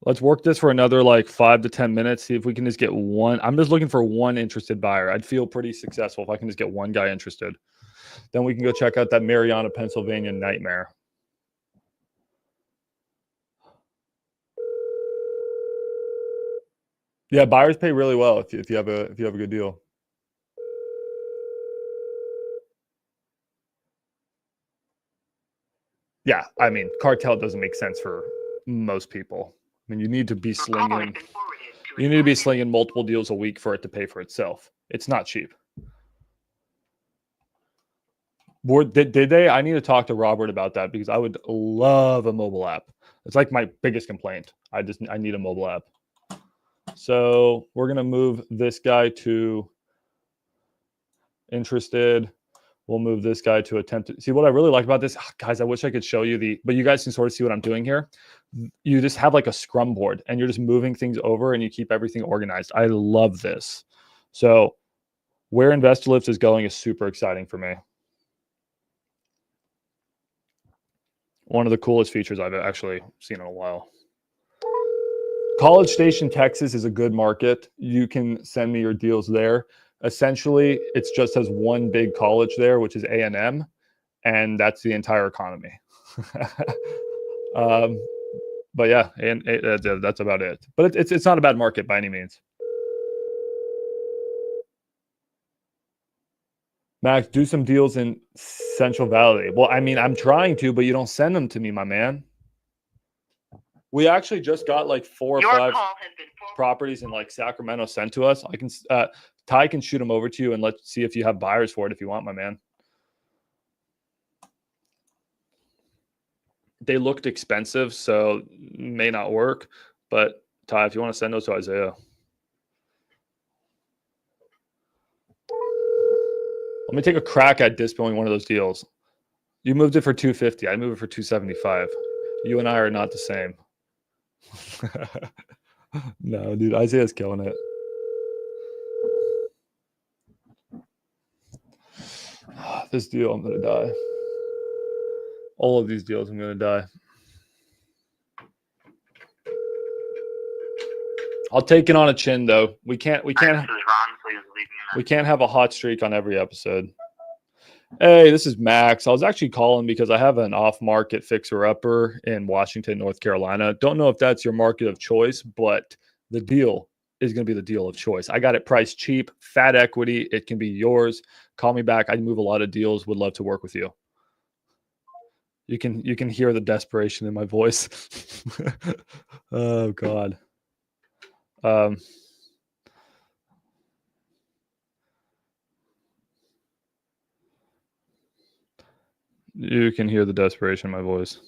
Let's work this for another like 5 to 10 minutes. See if we can just get one. I'm just looking for one interested buyer. I'd feel pretty successful if I can just get one guy interested. Then we can go check out that Mariana, Pennsylvania nightmare. Yeah, buyers pay really well if you have a good deal. Yeah, I mean, cartel doesn't make sense for most people. I mean, you need to be slinging. You need to be slinging multiple deals a week for it to pay for itself. It's not cheap. Did they? I need to talk to Robert about that because I would love a mobile app. It's like my biggest complaint. I need a mobile app. So we're gonna move this guy to interested. We'll move this guy to attempted. See what I really like about this, guys. I wish I could show you but you guys can sort of see what I'm doing here. You just have like a scrum board and you're just moving things over and you keep everything organized. I love this. So where InvestorLift is going is super exciting for me. One of the coolest features I've actually seen in a while. College Station, Texas is a good market. You can send me your deals there. Essentially, it's just has one big college there, which is A&M, and that's the entire economy. But yeah, and that's about it. But it's not a bad market by any means. Max, do some deals in Central Valley. Well, I mean, I'm trying to, but you don't send them to me, my man. We actually just got like 4 or 5 properties in like Sacramento sent to us. I can Ty can shoot them over to you and let's see if you have buyers for it if you want, my man. They looked expensive, so may not work. But Ty, if you want to send those to Isaiah. Let me take a crack at dispoing one of those deals. You moved it for 250. I moved it for 275. You and I are not the same. No, dude, Isaiah's killing it. This deal, I'm gonna die. All of these deals, I'm gonna die. I'll take it on a chin, though. We can't have a hot streak on every episode. Hey, this is Max. I was actually calling because I have an off-market fixer-upper in Washington, North Carolina. Don't know if that's your market of choice, but the deal is going to be the deal of choice. I got it priced cheap, fat equity. It can be yours. Call me back. I move a lot of deals. Would love to work with you. You can hear the desperation in my voice. Oh God. You can hear the desperation in my voice.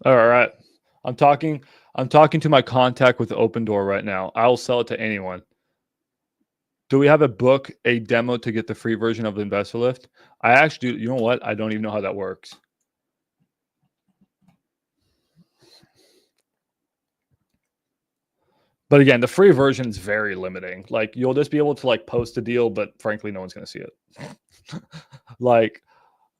All right. I'm talking to my contact with Open Door right now. I'll sell it to anyone. Do we have a book, a demo to get the free version of InvestorLift? I actually do. You know what? I don't even know how that works. But again, the free version is very limiting. Like you'll just be able to like post a deal, but frankly, no one's going to see it. Like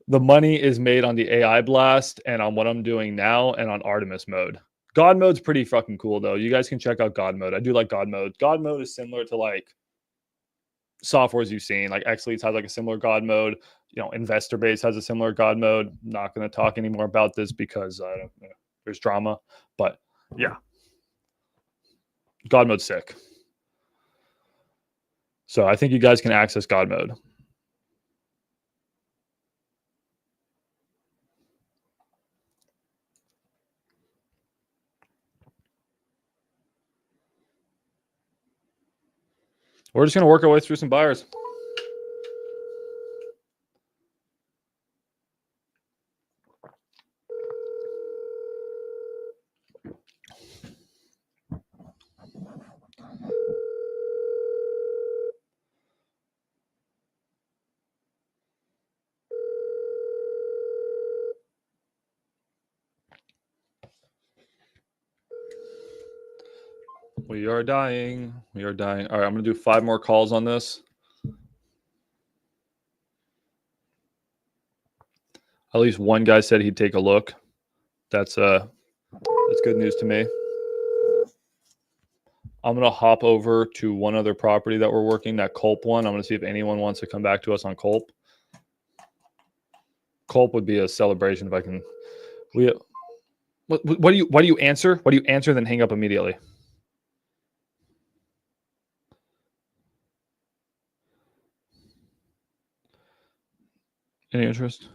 the money is made on the AI blast and on what I'm doing now and on Artemis mode. God mode's pretty fucking cool though. You guys can check out God mode. I do like God mode. God mode is similar to like softwares you've seen. Like XLeads has like a similar God mode. You know, Investor Base has a similar God mode. Not going to talk anymore about this because there's drama. But yeah, God mode's sick. So I think you guys can access God mode. We're just going to work our way through some buyers. We are dying. We are dying. All right, I'm going to do 5 more calls on this. At least one guy said he'd take a look. That's good news to me. I'm going to hop over to one other property that we're working, that Culp one. I'm going to see if anyone wants to come back to us on Culp. Culp would be a celebration if I can. What do you answer? What do you answer then hang up immediately? Any interest?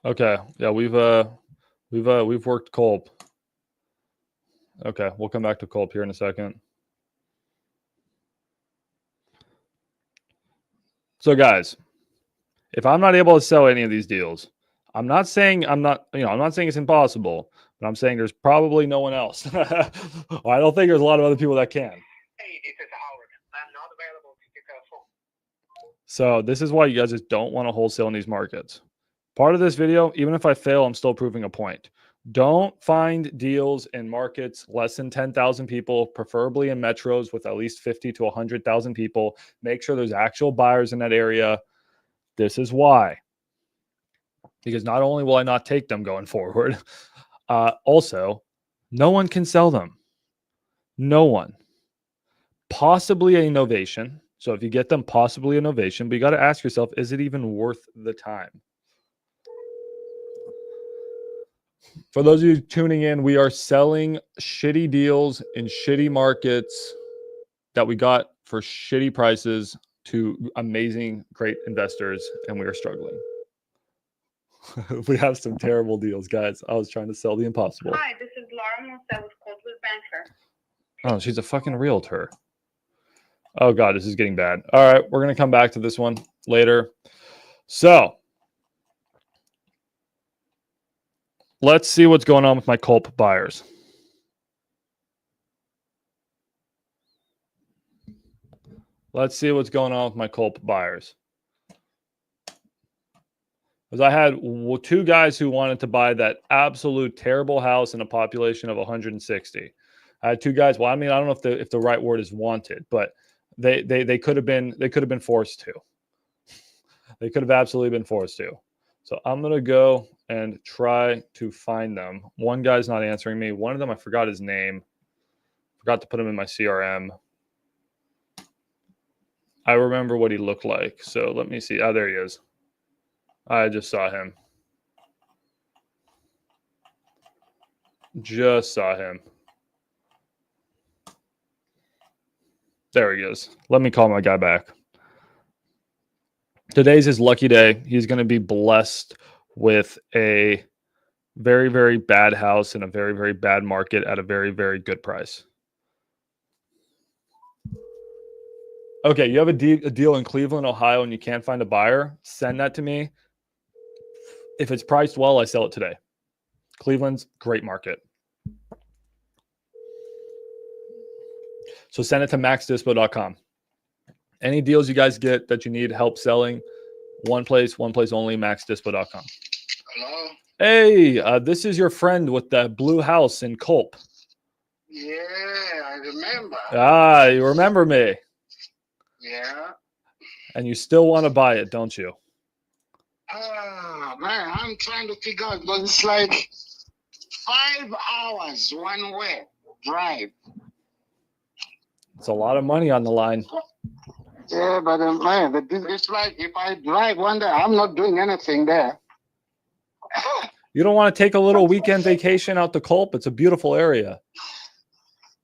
Okay. Yeah, we've worked Culp. Okay, we'll come back to Culp here in a second. So guys, if I'm not able to sell any of these deals, I'm not saying it's impossible, but I'm saying there's probably no one else. Well, I don't think there's a lot of other people that can. Hey, this is Howard. I'm not available to take a phone. So this is why you guys just don't want to wholesale in these markets. Part of this video, even if I fail, I'm still proving a point. Don't find deals in markets less than 10,000 people, preferably in metros with at least 50 to 100,000 people. Make sure there's actual buyers in that area. This is why. Because not only will I not take them going forward, also, no one can sell them. No one. Possibly a novation. So if you get them, possibly a novation, but you got to ask yourself, is it even worth the time? For those of you tuning in, we are selling shitty deals in shitty markets that we got for shitty prices to amazing, great investors, and we are struggling. We have some terrible deals, guys. I was trying to sell the impossible. Hi, this is Laura Musa with Coldwood Banker. Oh, she's a fucking realtor. Oh, God, this is getting bad. All right, we're going to come back to this one later. So let's see what's going on with my Culp buyers. Let's see what's going on with my Culp buyers. Because I had 2 guys who wanted to buy that absolute terrible house in a population of 160. I had 2 guys. Well, I mean, I don't know if the right word is wanted, but they could have been forced to. They could have absolutely been forced to. So I'm gonna go and try to find them. One guy's not answering me. One of them, I forgot his name. Forgot to put him in my CRM. I remember what he looked like. So let me see. Oh, there he is. I just saw him. Just saw him. There he is. Let me call my guy back. Today's his lucky day. He's going to be blessed with a very, very bad house in a very, very bad market at a very, very good price. Okay, you have a deal in Cleveland, Ohio, and you can't find a buyer? Send that to me. If it's priced well, I sell it today. Cleveland's great market. So send it to maxdispo.com. Any deals you guys get that you need help selling, one place only, maxdispo.com. Hello? Hey, this is your friend with the blue house in Culp. Yeah, I remember. Ah, you remember me. Yeah. And you still want to buy it, don't you? Oh, man, I'm trying to figure out, but it's like 5 hours one way drive. It's a lot of money on the line. Yeah, but man, it's like if I drive one day, I'm not doing anything there. You don't want to take a little weekend vacation out to Culp? It's a beautiful area.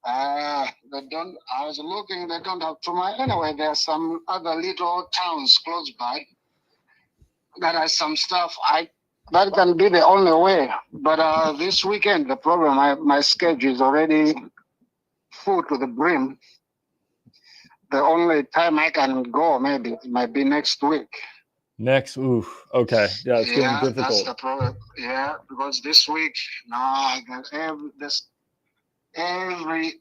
They don't. I was looking. They don't have too much. Anyway, there's some other little towns close by that has some stuff. That can be the only way. But this weekend, the problem, my schedule is already full to the brim. The only time I can go maybe it might be next week. Oof. Okay. Yeah, it's getting difficult. That's the problem. Yeah, because this week, no, I got every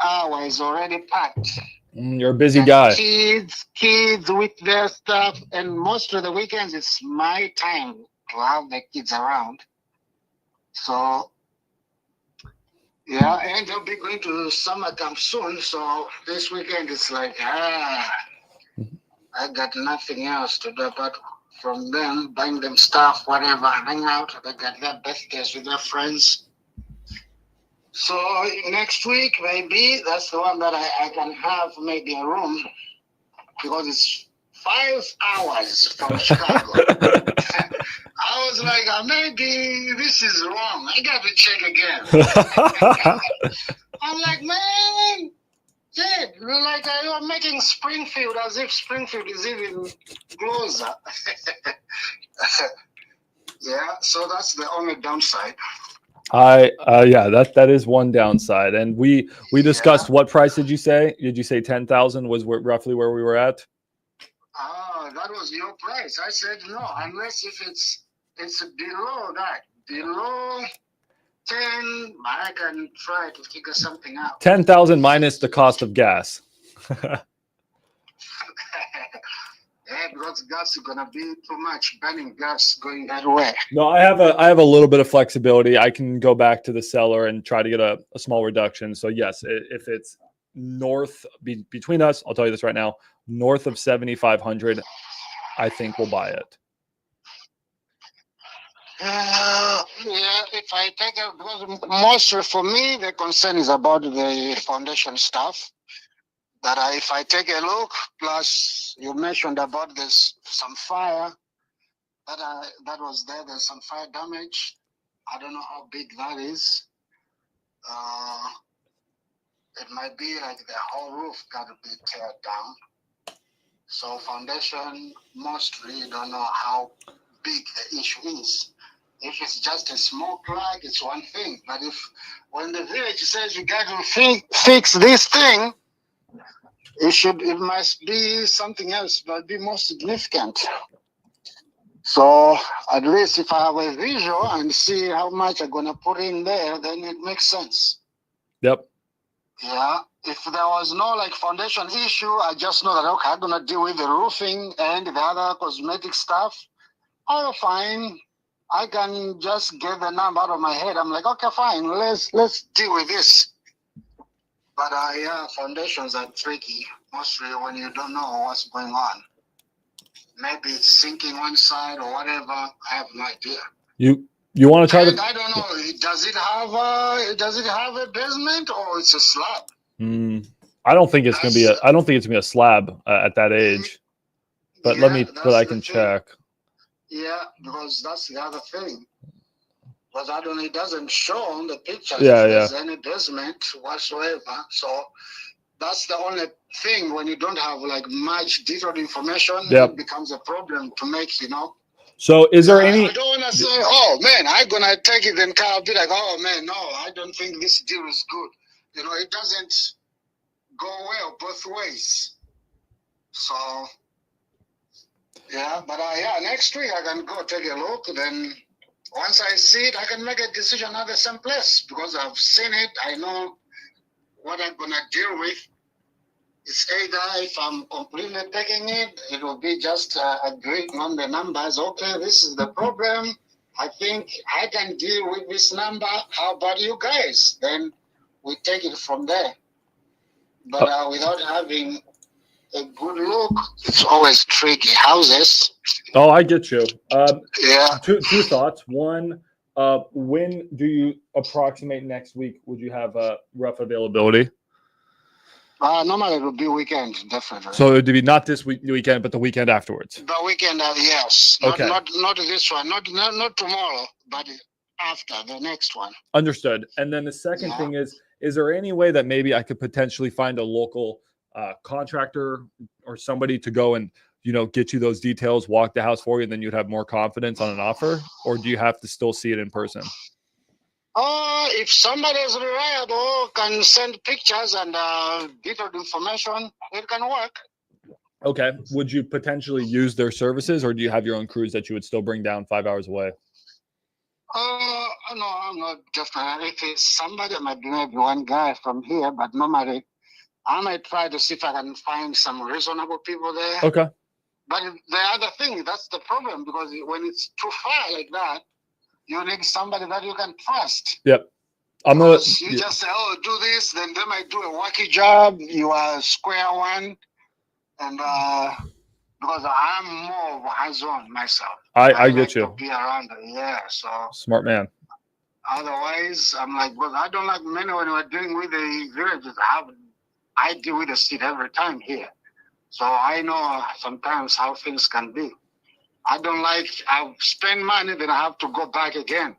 hour is already packed. You're a busy guy. Kids with their stuff, and most of the weekends it's my time to have the kids around. So yeah, and I'll be going to summer camp soon. So this weekend it's like I got nothing else to do apart from them buying them stuff, whatever, hang out. They got their birthdays with their friends. So next week, maybe that's the one that I can have maybe a room because it's 5 hours from Chicago. I was like, maybe this is wrong. I got to check again. I'm like, man, Jed, like you're making Springfield as if Springfield is even closer. Yeah, so that's the only downside. Yeah, that is one downside. And we discussed what price did you say? Did you say 10,000 was roughly where we were at? That was your price. I said no, unless if it's below that, below 10, I can try to figure something out. 10,000 minus the cost of gas. Yeah, because gas is gonna be too much, burning gas going that way. No, I have a little bit of flexibility. I can go back to the seller and try to get a small reduction. So yes, if it's north between us, I'll tell you this right now, north of 7,500, I think we'll buy it. Yeah, if I take it, because mostly for me, the concern is about the foundation stuff. That if I take a look, plus you mentioned about this some fire that was there. There's some fire damage. I don't know how big that is. It might be like the whole roof got to be teared down. So foundation, mostly you don't know how big the issue is. If it's just a small crack, it's one thing. But when the village says you got to fix this thing, it must be something else, but be more significant. So at least if I have a visual and see how much I'm gonna put in there, then it makes sense. Yep. Yeah. If there was no like foundation issue, I just know that okay, I'm gonna deal with the roofing and the other cosmetic stuff. Oh, fine. I can just get the number out of my head. I'm like, okay, fine. Let's deal with this. But yeah, foundations are tricky, mostly when you don't know what's going on. Maybe it's sinking one side or whatever. I have no idea. You want to try I don't know. Does it have a basement or it's a slab? I don't think it's gonna be a slab at that age. But I can check. Yeah, because that's the other thing. But it doesn't show on the picture if there's any basement whatsoever. So that's the only thing when you don't have like much detailed information, it becomes a problem to make, So is there any... I don't want to say, oh man, I'm going to take it and I'll be like, oh man, no, I don't think this deal is good. It doesn't go well both ways. So, yeah, but next week I can go take a look. Then once I see it, I can make a decision at the same place because I've seen it. I know what I'm going to deal with. It's either if I'm completely taking it, it will be just agreeing on the numbers. Okay, this is the problem. I think I can deal with this number. How about you guys? Then we take it from there. But without having a good look, it's always tricky. Houses. Oh, I get you. Yeah. Two thoughts. One, when do you approximate next week? Would you have rough availability? Normally it would be weekend, definitely. So it would be not this weekend, but the weekend afterwards. The weekend, yes. Okay. Not this one, not tomorrow, but after the next one. Understood. And then the second thing is there any way that maybe I could potentially find a local contractor or somebody to go and get you those details, walk the house for you, and then you'd have more confidence on an offer? Or do you have to still see it in person? If somebody is reliable, can send pictures and detailed information, it can work. Okay. Would you potentially use their services, or do you have your own crews that you would still bring down 5 hours away? No, I'm not definitely. If it's somebody, maybe one guy from here, but normally I might try to see if I can find some reasonable people there. Okay. But the other thing, that's the problem, because when it's too far like that, you need somebody that you can trust. Yep. I'm gonna. Because you just say, "Oh, do this," then they might do a wacky job. You are square one, and because I'm more hands-on myself. I like get you. to be around it. Yeah, so Smart man. otherwise, I'm like, well, I don't like many when we're dealing with the villages. I deal with the seed every time here. So I know sometimes how things can be. I don't like, I spend money, then I have to go back again.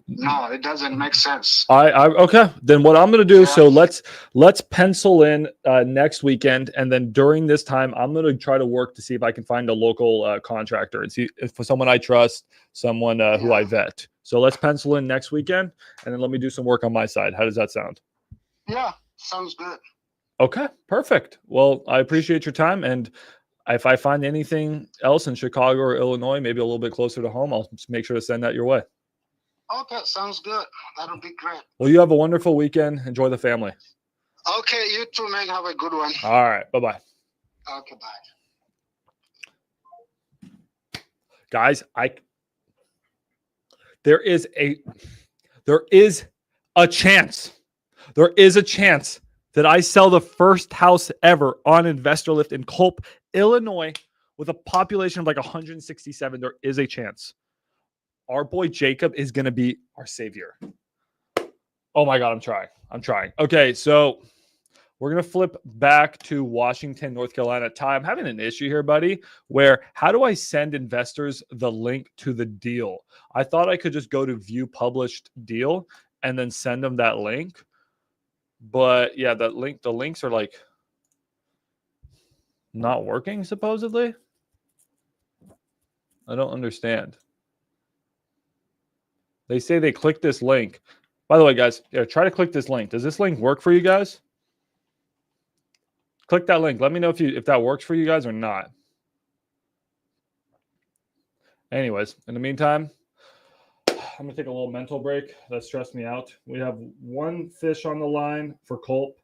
No, it doesn't make sense. Okay. Then what I'm gonna do? Yeah. So let's pencil in next weekend, and then during this time, I'm gonna try to work to see if I can find a local contractor and see if for someone I trust, someone who I vet. So let's pencil in next weekend, and then let me do some work on my side. How does that sound? Yeah, sounds good. Okay, perfect. Well, I appreciate your time, and if I find anything else in Chicago or Illinois, maybe a little bit closer to home, I'll just make sure to send that your way. Okay, sounds good. That'll be great. Well, you have a wonderful weekend. Enjoy the family. Okay, you too, man. Have a good one. All right. Bye-bye. Okay, bye. Guys, there is a chance. There is a chance that I sell the first house ever on InvestorLift in Culp, Illinois, with a population of like 167. There is a chance. Our boy Jacob is going to be our savior. Oh my God, I'm trying. Okay, so we're going to flip back to Washington, North Carolina. Ty, I'm having an issue here, buddy, where how do I send investors the link to the deal? I thought I could just go to view published deal and then send them that link. But yeah, the links are like not working, supposedly. I don't understand. They say they click this link. By the way, guys, try to click this link. Does this link work for you guys? Click that link. Let me know if that works for you guys or not. Anyways, in the meantime, I'm going to take a little mental break. That stressed me out. We have one fish on the line for Culp.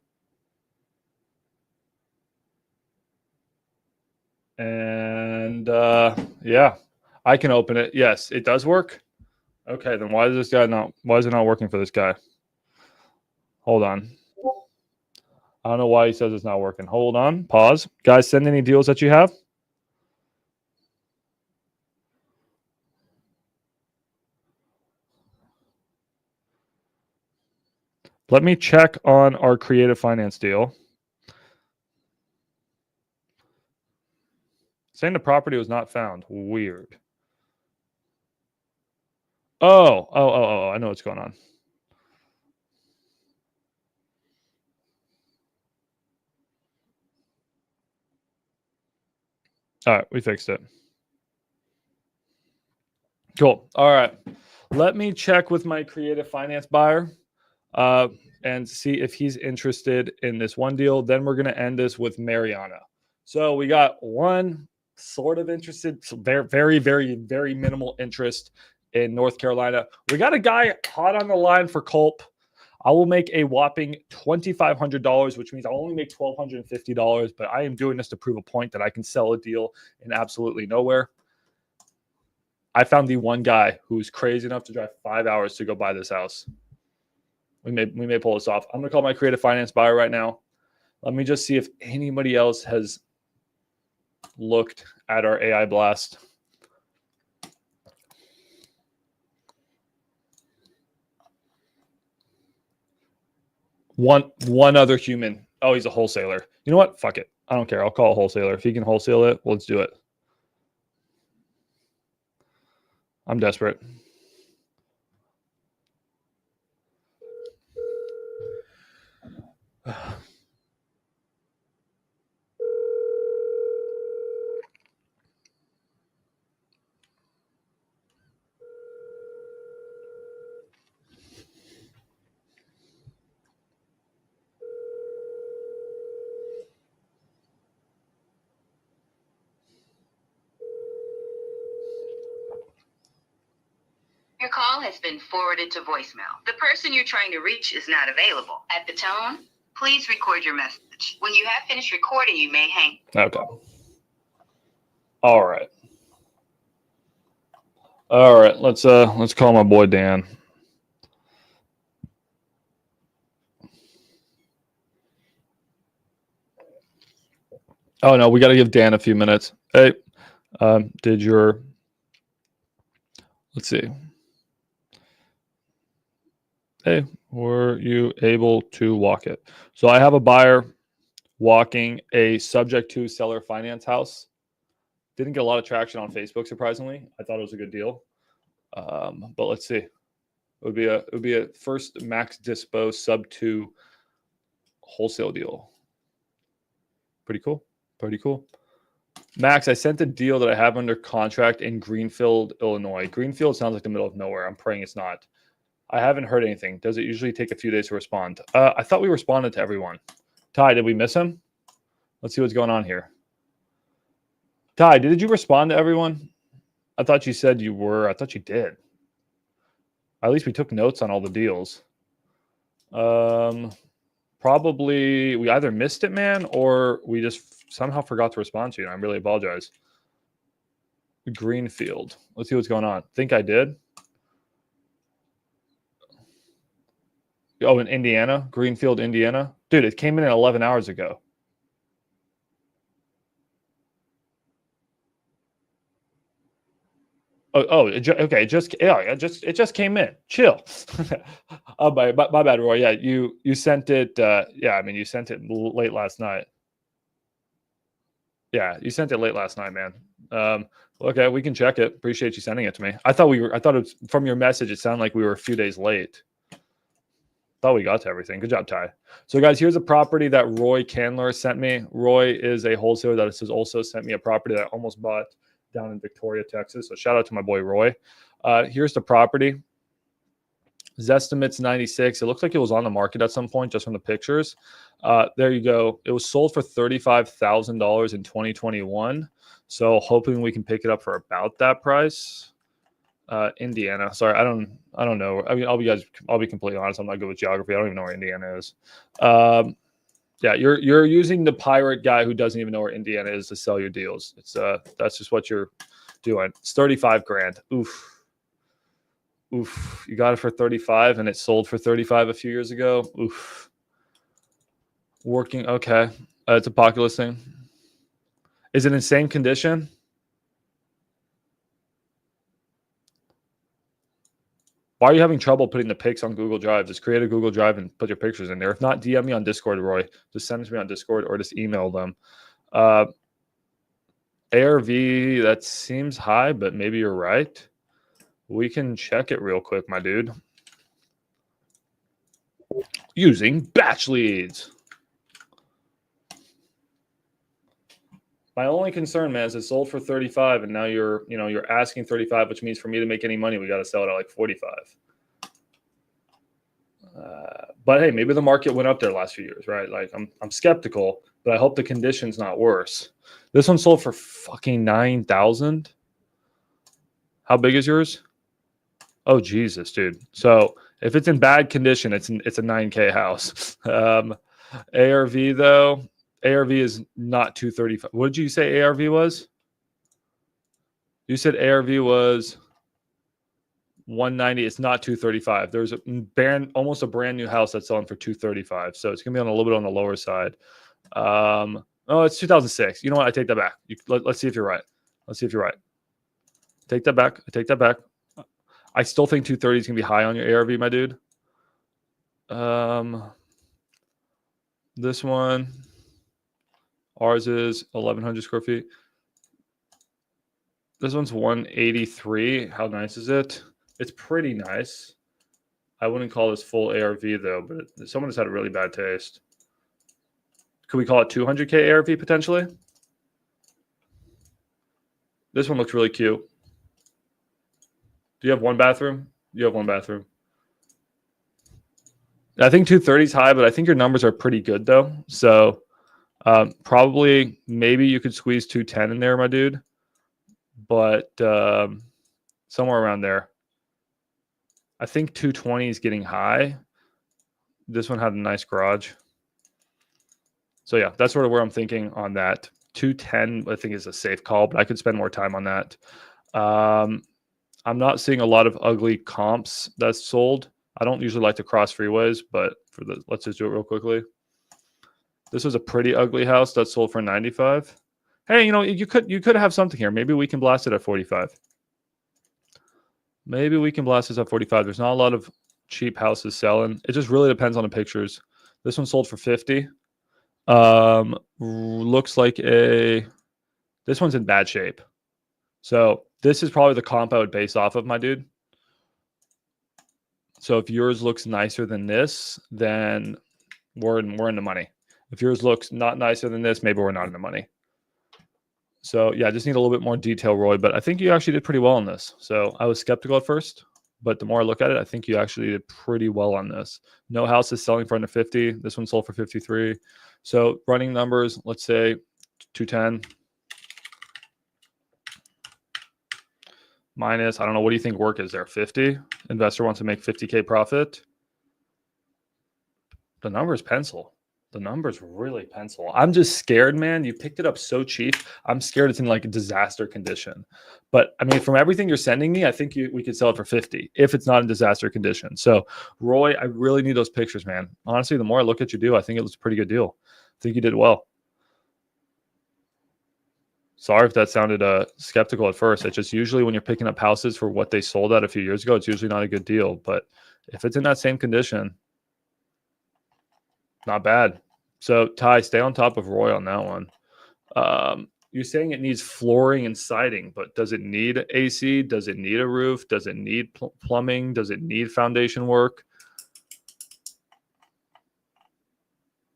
And yeah, I can open it. Yes, it does work. Okay, then why is it not working for this guy? Hold on. I don't know why he says it's not working. Hold on. Pause. Guys, send any deals that you have. Let me check on our creative finance deal. Saying the property was not found. Weird. Oh, I know what's going on. All right, we fixed it. Cool. All right. Let me check with my creative finance buyer and see if he's interested in this one deal. Then we're going to end this with Mariana. So we got one sort of interested, so very, very, very minimal interest in North Carolina. We got a guy hot on the line for Culp. I will make a whopping $2,500, which means I'll only make $1,250, but I am doing this to prove a point that I can sell a deal in absolutely nowhere. I found the one guy who's crazy enough to drive 5 hours to go buy this house. We may pull this off. I'm going to call my creative finance buyer right now. Let me just see if anybody else has looked at our AI blast. One other human. Oh, he's a wholesaler. You know what? Fuck it. I don't care. I'll call a wholesaler. If he can wholesale it, let's do it. I'm desperate. Your call has been forwarded to voicemail. The person you're trying to reach is not available. At the tone, Please record your message. When you have finished recording, you may hang. Okay. All right. All right. Let's call my boy Dan. Oh no, we got to give Dan a few minutes. Hey, let's see. Hey, were you able to walk it? So I have a buyer walking a subject to seller finance house. Didn't get a lot of traction on Facebook, surprisingly. I thought it was a good deal. But let's see. It would be a first max dispo sub 2 wholesale deal. Pretty cool. Pretty cool. Max, I sent a deal that I have under contract in Greenfield, Illinois. Greenfield sounds like the middle of nowhere. I'm praying it's not. I haven't heard anything. Does it usually take a few days to respond? I thought we responded to everyone. Ty, did we miss him? Let's see what's going on here. Ty, did you respond to everyone? I thought you said you were. I thought you did. At least we took notes on all the deals. Probably we either missed it, man, or we just somehow forgot to respond to you. I really apologize. Greenfield. Let's see what's going on. Think I did. Oh, in Indiana, Greenfield, Indiana. Dude, it came in 11 hours ago. Okay. It just came in. Chill. Oh, my bad, Roy. Yeah, you sent it. Yeah, I mean, you sent it late last night. Yeah, you sent it late last night, man. Okay, we can check it. Appreciate you sending it to me. I thought it was from your message. It sounded like we were a few days late. Thought we got to everything. Good job, Ty. So, guys, here's a property that Roy Candler sent me. Roy is a wholesaler that has also sent me a property that I almost bought down in Victoria, Texas. So shout out to my boy Roy. Here's the property. Zestimate's 96. It looks like it was on the market at some point just from the pictures. There you go. It was sold for $35,000 in 2021. So hoping we can pick it up for about that price. Indiana. Sorry, I don't know. I mean, I'll be completely honest. I'm not good with geography. I don't even know where Indiana is. Yeah, you're using the pirate guy who doesn't even know where Indiana is to sell your deals. It's that's just what you're doing. It's 35 grand. Oof. You got it for 35 and it sold for 35 a few years ago. Oof. Working okay. It's a Populous thing. Is it in same condition? Why are you having trouble putting the pics on Google Drive? Just create a Google Drive and put your pictures in there. If not, DM me on Discord, Roy. Just send it to me on Discord or just email them. ARV, that seems high, but maybe you're right. We can check it real quick, my dude. Using batch leads. My only concern, man, is it sold for 35 and now you're asking 35, which means for me to make any money, we got to sell it at like 45. But hey, maybe the market went up there last few years, right? Like I'm skeptical, but I hope the condition's not worse. This one sold for fucking 9,000. How big is yours? Oh Jesus, dude. So if it's in bad condition, it's a 9K house. ARV though. ARV is not 235. What did you say ARV was? You said ARV was 190. It's not 235. There's almost a brand new house that's selling for 235. So it's gonna be on a little bit on the lower side. Oh, it's 2006. You know what? I take that back. Let's see if you're right. Let's see if you're right. Take that back. I take that back. I still think 230 is gonna be high on your ARV, my dude. This one. Ours is 1,100 square feet. This one's 183. How nice is it? It's pretty nice. I wouldn't call this full ARV though, but someone has had a really bad taste. Could we call it 200K ARV potentially? This one looks really cute. Do you have one bathroom? You have one bathroom. I think 230 is high, but I think your numbers are pretty good though. So probably maybe you could squeeze 210 in there, my dude. But somewhere around there. I think 220 is getting high. This one had a nice garage. So yeah, that's sort of where I'm thinking on that. 210, I think, is a safe call, but I could spend more time on that. I'm not seeing a lot of ugly comps that's sold. I don't usually like to cross freeways, but let's just do it real quickly. This was a pretty ugly house that sold for 95. Hey, you could have something here. Maybe we can blast it at 45. Maybe we can blast this at 45. There's not a lot of cheap houses selling. It just really depends on the pictures. This one sold for 50. Looks like this one's in bad shape. So this is probably the comp I would base off of, my dude. So if yours looks nicer than this, then we're in the money. If yours looks not nicer than this, maybe we're not in the money. So yeah, I just need a little bit more detail, Roy, but I think you actually did pretty well on this. So I was skeptical at first, but the more I look at it, I think you actually did pretty well on this. No house is selling for under 50. This one sold for 53. So running numbers, let's say 210 minus, I don't know, what do you think work is there? 50? Investor wants to make 50K profit. The numbers pencil. The numbers really pencil. I'm just scared, man. You picked it up so cheap. I'm scared it's in like a disaster condition. But I mean, from everything you're sending me, I think we could sell it for 50 if it's not in disaster condition. So, Roy, I really need those pictures, man. Honestly, the more I look at you do, I think it was a pretty good deal. I think you did well. Sorry if that sounded skeptical at first. It's just usually when you're picking up houses for what they sold at a few years ago, it's usually not a good deal. But if it's in that same condition, not bad. So, Ty, stay on top of Roy on that one. You're saying it needs flooring and siding, but does it need AC? Does it need a roof? Does it need plumbing? Does it need foundation work?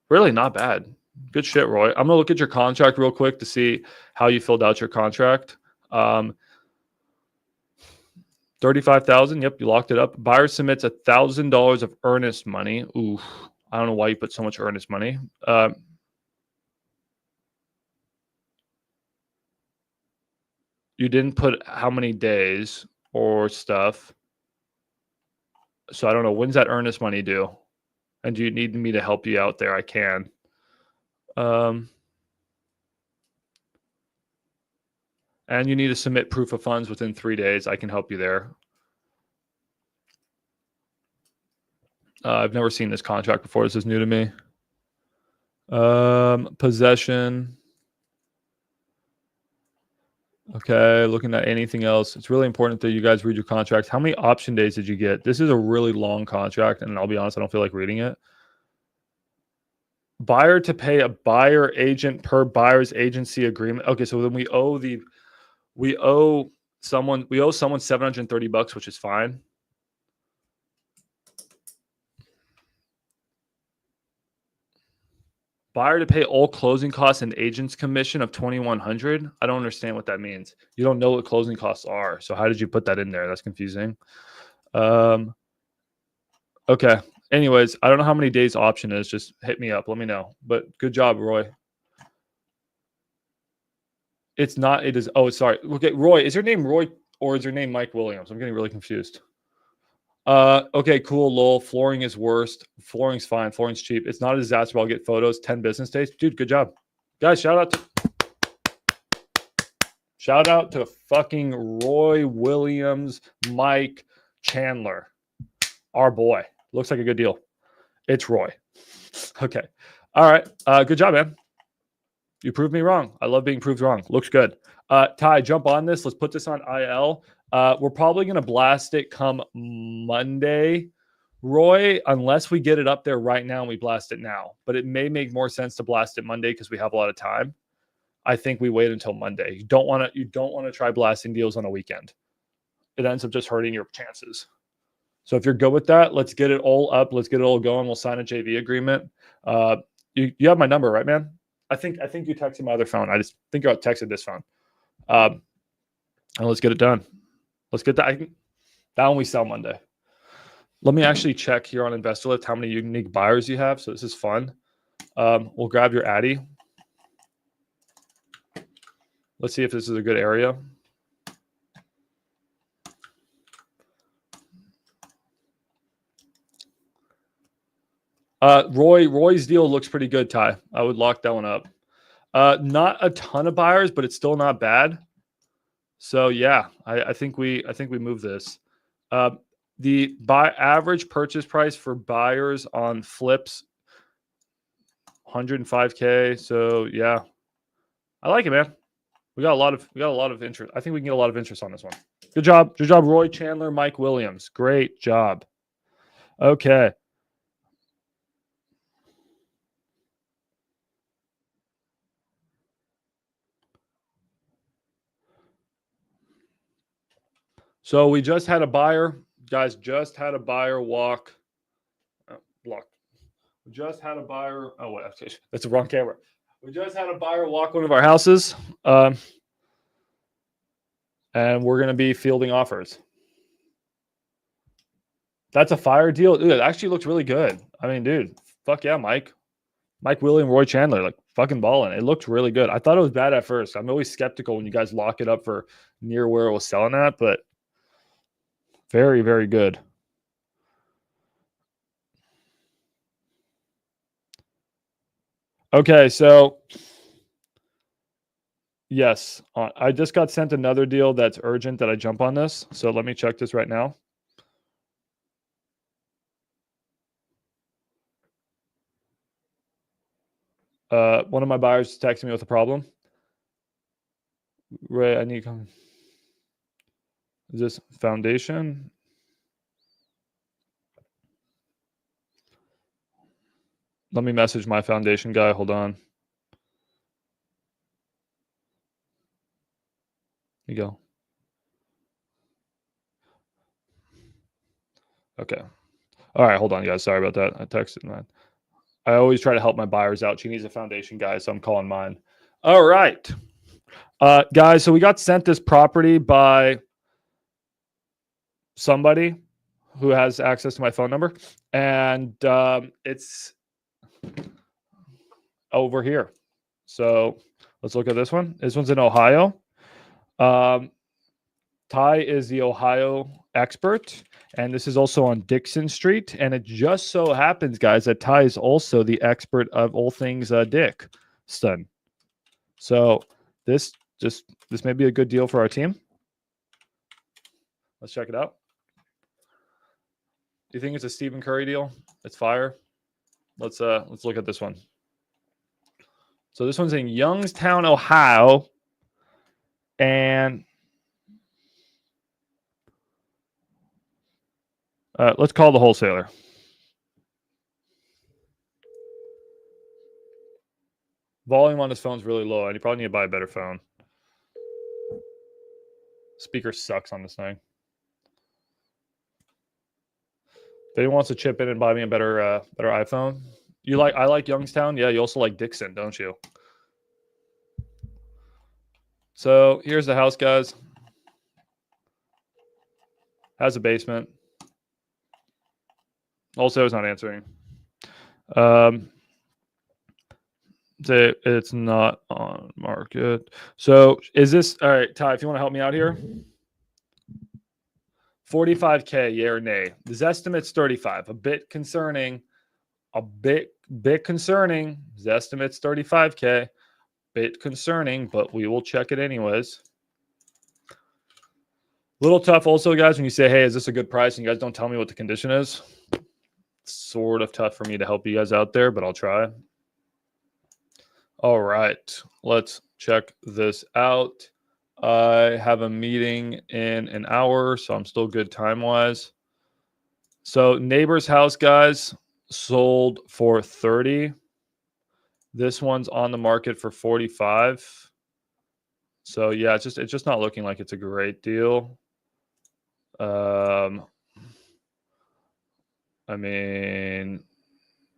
Really not bad. Good shit, Roy. I'm going to look at your contract real quick to see how you filled out your contract. 35,000. Yep, you locked it up. Buyer submits $1,000 of earnest money. Ooh, I don't know why you put so much earnest money. You didn't put how many days or stuff. So I don't know. When's that earnest money due? And do you need me to help you out there? I can. And you need to submit proof of funds within 3 days. I can help you there. I've never seen this contract before. This is new to me. Possession. Okay, looking at anything else. It's really important that you guys read your contract. How many option days did you get? This is a really long contract, and I'll be honest, I don't feel like reading it. Buyer to pay a buyer agent per buyer's agency agreement. Okay, so then we owe someone $730, which is fine. Buyer to pay all closing costs and agent's commission of $2,100. I don't understand what that means. You don't know what closing costs are. So how did you put that in there? That's confusing. Okay. Anyways, I don't know how many days option is. Just hit me up. Let me know. But good job, Roy. It's not. It is. Oh, sorry. Okay, Roy. Is your name Roy or is your name Mike Williams? I'm getting really confused. Okay, cool. Lol. Flooring is worst. Flooring's fine. Flooring's cheap. It's not a disaster. I'll get photos. 10 business days. Dude, good job. Guys, shout out to fucking Roy Williams, Mike Chandler. Our boy. Looks like a good deal. It's Roy. Okay. All right. Good job, man. You proved me wrong. I love being proved wrong. Looks good. Ty, jump on this. Let's put this on IL. We're probably going to blast it come Monday, Roy, unless we get it up there right now and we blast it now. But it may make more sense to blast it Monday because we have a lot of time. I think we wait until Monday. You don't want to try blasting deals on a weekend. It ends up just hurting your chances. So if you're good with that, let's get it all up. Let's get it all going. We'll sign a JV agreement. You have my number, right, man? I think you texted my other phone. I just think you texted this phone. And let's get it done. Let's get that. That one we sell Monday. Let me actually check here on InvestorLift how many unique buyers you have. So this is fun. We'll grab your Addy. Let's see if this is a good area. Roy's deal looks pretty good, Ty. I would lock that one up. Not a ton of buyers, but it's still not bad. So yeah, I think we move this. The average purchase price for buyers on flips, 105K. So yeah, I like it, man. We got a lot of interest. I think we can get a lot of interest on this one. Good job, Roy Chandler, Mike Williams. Great job. Okay. So we just had a buyer, guys. Just had a buyer walk. Blocked. We just had a buyer. Oh wait, that's the wrong camera. We just had a buyer walk one of our houses, and we're going to be fielding offers. That's a fire deal. Dude, it actually looks really good. I mean, dude, fuck yeah, Mike William, Roy Chandler, like fucking balling. It looked really good. I thought it was bad at first. I'm always skeptical when you guys lock it up for near where it was selling at, but very, very good. Okay, so yes, I just got sent another deal that's urgent that I jump on this. So let me check this right now. One of my buyers texted me with a problem. Ray, I need come. Is this foundation? Let me message my foundation guy. Hold on. Here you go. Okay. All right, hold on, guys. Sorry about that. I texted mine. I always try to help my buyers out. She needs a foundation guy, so I'm calling mine. All right. Guys, so we got sent this property by somebody who has access to my phone number, and it's over here. So let's look at this one. This one's in Ohio. Ty is the Ohio expert, and this is also on Dixon Street. And it just so happens, guys, that Ty is also the expert of all things Dixon. So this may be a good deal for our team. Let's check it out. Do you think it's a Stephen Curry deal? It's fire. Let's look at this one. So this one's in Youngstown, Ohio, and let's call the wholesaler. Volume on his phone's really low, and you probably need to buy a better phone. Speaker sucks on this thing. If anyone wants to chip in and buy me a better iPhone, I like Youngstown. Yeah, you also like Dixon, don't you? So here's the house, guys. Has a basement. Also, it's not answering. It's not on market. So is this all right, Ty? If you want to help me out here, 45K, yeah or nay? This estimate's 35. A bit concerning. A bit concerning. This estimate's 35K. Bit concerning, but we will check it anyways. Little tough also, guys, when you say, hey, is this a good price? And you guys don't tell me what the condition is. It's sort of tough for me to help you guys out there, but I'll try. All right, let's check this out. I have a meeting in an hour, so I'm still good time-wise. So neighbor's house, guys, sold for 30. This one's on the market for 45. So yeah, it's just not looking like it's a great deal. I mean,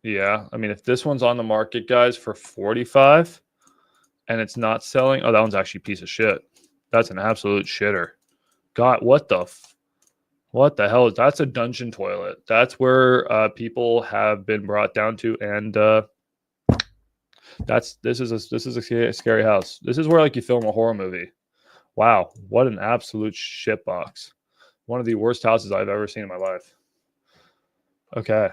yeah. I mean, if this one's on the market, guys, for 45 and it's not selling, oh, that one's actually a piece of shit. That's an absolute shitter. God, what the hell is that's a dungeon toilet? That's where people have been brought down to, and this is a scary house. This is where like you film a horror movie. Wow, what an absolute shit box. One of the worst houses I've ever seen in my life. Okay.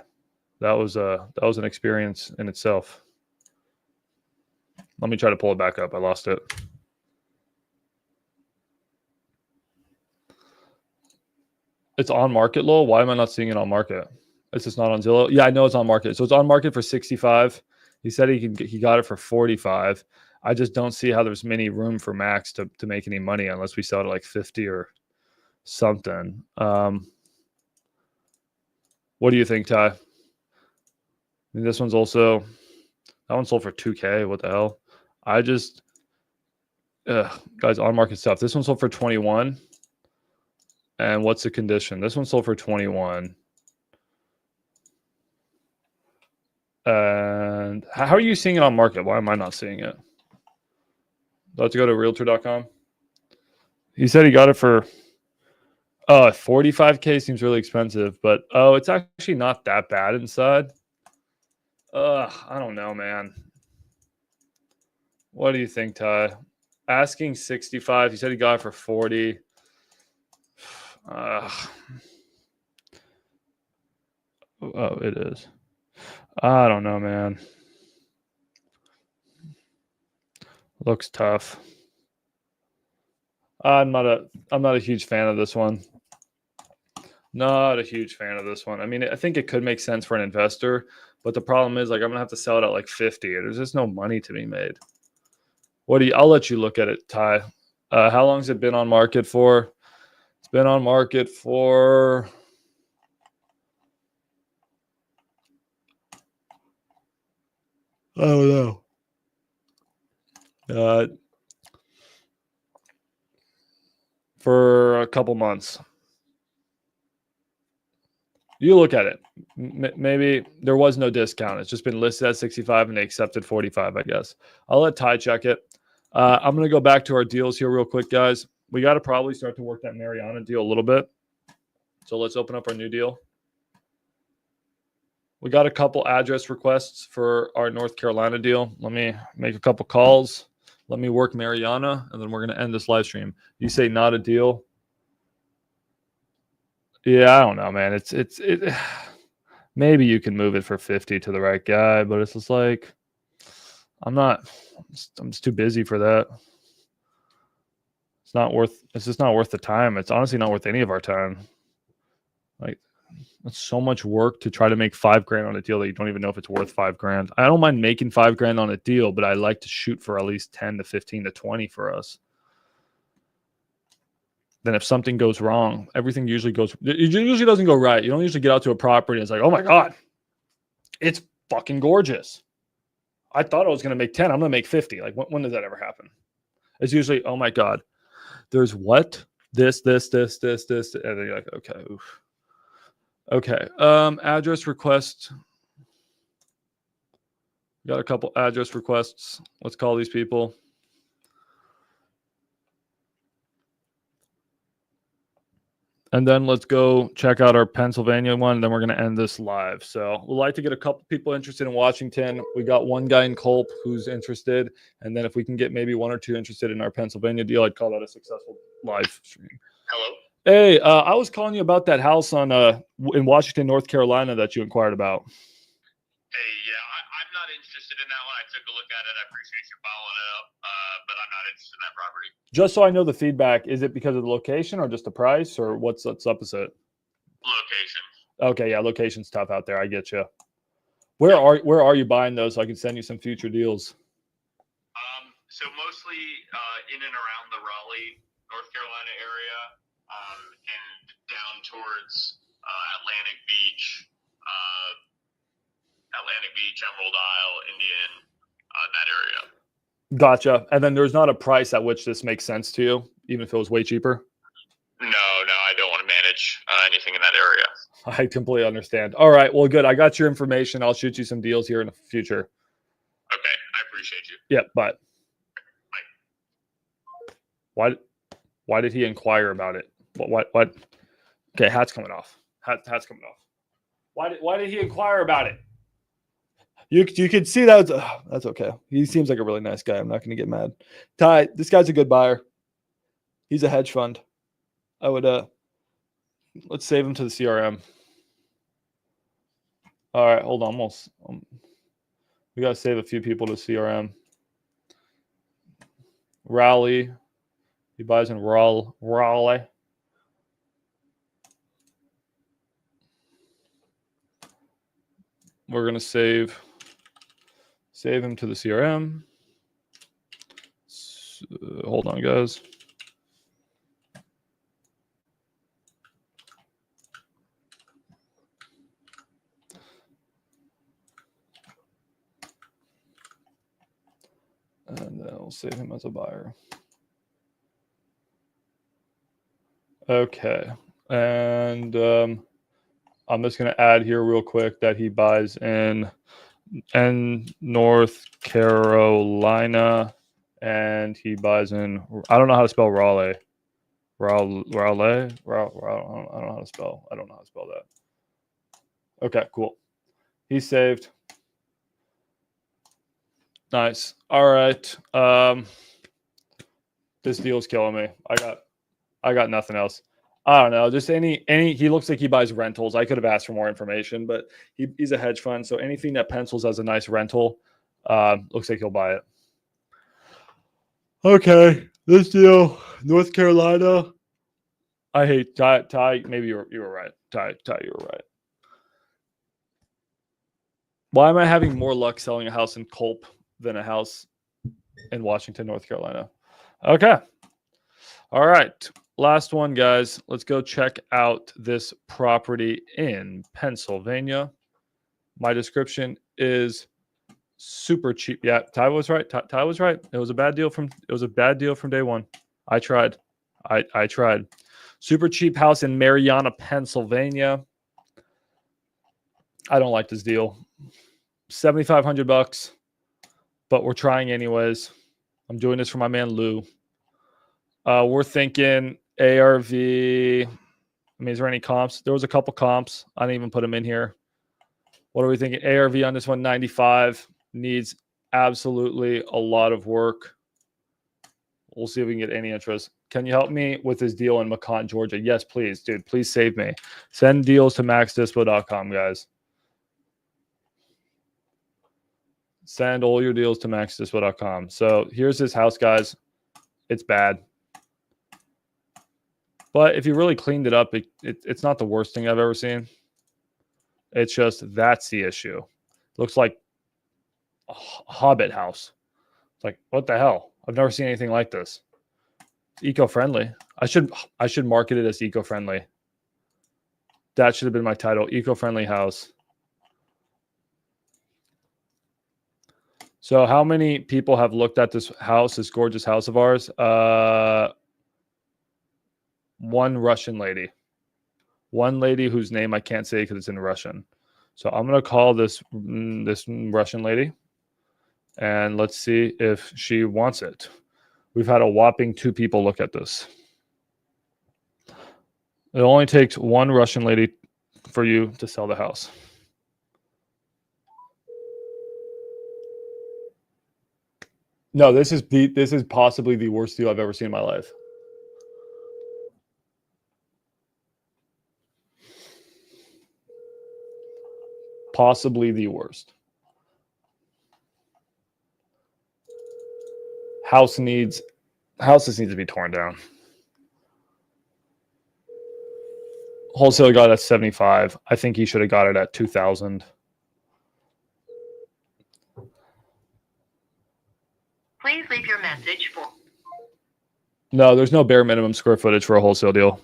That was an experience in itself. Let me try to pull it back up. I lost it. It's on market, Lowell. Why am I not seeing it on market? It's just not on Zillow. Yeah, I know it's on market. So it's on market for 65. He said he got it for 45. I just don't see how there's many room for Max to make any money unless we sell it at like 50 or something. What do you think, Ty? I mean, this one's also, that one sold for 2K. What the hell? Guys, on market stuff. This one sold for 21. And what's the condition? This one sold for 21. And how are you seeing it on market? Why am I not seeing it? Let's go to realtor.com. He said he got it for 45K seems really expensive, but it's actually not that bad inside. I don't know, man. What do you think, Ty? Asking 65. He said he got it for 40. It is. I don't know, man. Looks tough. I'm not a huge fan of this one. Not a huge fan of this one. I mean, I think it could make sense for an investor, but the problem is, like, I'm gonna have to sell it at like 50. There's just no money to be made. I'll let you look at it, Ty. How long has it been on market for? It's been on market for I don't know. For a couple months. You look at it. Maybe there was no discount. It's just been listed at 65 and they accepted 45, I guess. I'll let Ty check it. I'm going to go back to our deals here real quick, guys. We got to probably start to work that Mariana deal a little bit. So let's open up our new deal. We got a couple address requests for our North Carolina deal. Let me make a couple calls. Let me work Mariana, and then we're going to end this live stream. You say not a deal? Yeah, I don't know, man. It's maybe you can move it for 50 to the right guy, but it's just like I'm just too busy for that. It's just not worth the time. It's honestly not worth any of our time. Like, it's so much work to try to make $5,000 on a deal that you don't even know if it's worth $5,000. I don't mind making $5,000 on a deal, but I like to shoot for at least 10 to 15 to 20 for us. Then if something goes wrong, everything usually doesn't go right. You don't usually get out to a property and it's like, oh my God, it's fucking gorgeous. I thought I was going to make 10. I'm going to make 50. Like, when does that ever happen? It's usually, oh my God, there's what? This. And then you're like, okay, oof. Okay. Address request. Got a couple address requests. Let's call these people. And then let's go check out our Pennsylvania one. And then we're going to end this live. So we'd like to get a couple people interested in Washington. We got one guy in Culp who's interested. And then if we can get maybe one or two interested in our Pennsylvania deal, I'd call that a successful live stream. Hello? Hey, I was calling you about that house on in Washington, North Carolina that you inquired about. Hey, yeah, I'm not interested in that one. I took a look at it. I appreciate you following it up, but I'm not interested in that property. Just so I know the feedback, is it because of the location or just the price, or what's up with it? Location. Okay, yeah, location's tough out there. I get you. Where are you buying those so I can send you some future deals? So mostly in and around the Raleigh, North Carolina area, and down towards Atlantic Beach, Emerald Isle, Indian, that area. Gotcha. And then there's not a price at which this makes sense to you, even if it was way cheaper? No, I don't want to manage anything in that area. I completely understand. All right, well, good. I got your information. I'll shoot you some deals here in the future. Okay, I appreciate you. Yep, bye. Bye. Why did he inquire about it? What? Okay, hat's coming off. Hat's coming off. Why did he inquire about it? You can see that. That's okay. He seems like a really nice guy. I'm not going to get mad. Ty, this guy's a good buyer. He's a hedge fund. I would let's save him to the CRM. All right, hold on. We got to save a few people to CRM. Raleigh. He buys in Raleigh. We're going to save him to the CRM. Hold on, guys. And then we'll save him as a buyer. Okay. And I'm just going to add here real quick that he buys in North Carolina, and he buys in, I don't know how to spell Raleigh. Raleigh? I don't know how to spell. I don't know how to spell that. Okay, cool. He's saved. Nice. All right. This deal's killing me. I got nothing else. I don't know. Just any. He looks like he buys rentals. I could have asked for more information, but he's a hedge fund, so anything that pencils as a nice rental, looks like he'll buy it. Okay, this deal, North Carolina. I hate Ty. Maybe you were right. Ty, you were right. Why am I having more luck selling a house in Culp than a house in Washington, North Carolina? Okay. All right. Last one, guys. Let's go check out this property in Pennsylvania. My description is super cheap. Yeah, Ty was right. Ty was right. It was a bad deal from day one. I tried. I tried. Super cheap house in Mariana, Pennsylvania. I don't like this deal. $7,500, but we're trying anyways. I'm doing this for my man Lou. We're thinking ARV. I mean, is there any comps? There was a couple comps. I didn't even put them in here. What are we thinking? ARV on this one, 95. Needs absolutely a lot of work. We'll see if we can get any interest. Can you help me with this deal in Macon, Georgia? Yes, please, dude. Please save me. Send deals to maxdispo.com, guys. Send all your deals to maxdispo.com. So here's this house, guys. It's bad. But if you really cleaned it up, it's not the worst thing I've ever seen. It's just that's the issue. Looks like a Hobbit house. It's like, what the hell? I've never seen anything like this. It's eco-friendly. I should market it as eco-friendly. That should have been my title. Eco-friendly house. So how many people have looked at this house, this gorgeous house of ours? One Russian lady. One lady whose name I can't say because it's in Russian. So I'm going to call this Russian lady, and let's see if she wants it. We've had a whopping 2 people look at this. It only takes one Russian lady for you to sell the house. No, this is possibly the worst deal I've ever seen in my life. Possibly the worst. Houses need to be torn down. Wholesale got it at 75. I think he should have got it at 2,000. Please leave your message for. No, there's no bare minimum square footage for a wholesale deal.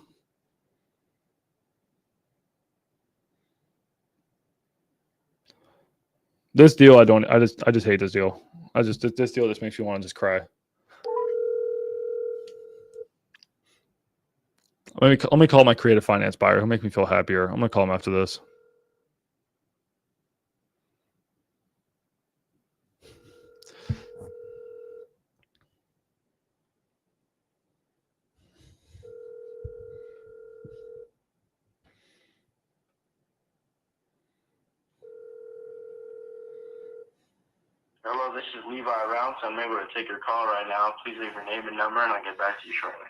This deal, I just hate this deal. This deal just makes me want to just cry. Let me call my creative finance buyer. He'll make me feel happier. I'm gonna call him after this. Hello, this is Levi Rounce. I'm able to take your call right now. Please leave your name and number, and I'll get back to you shortly.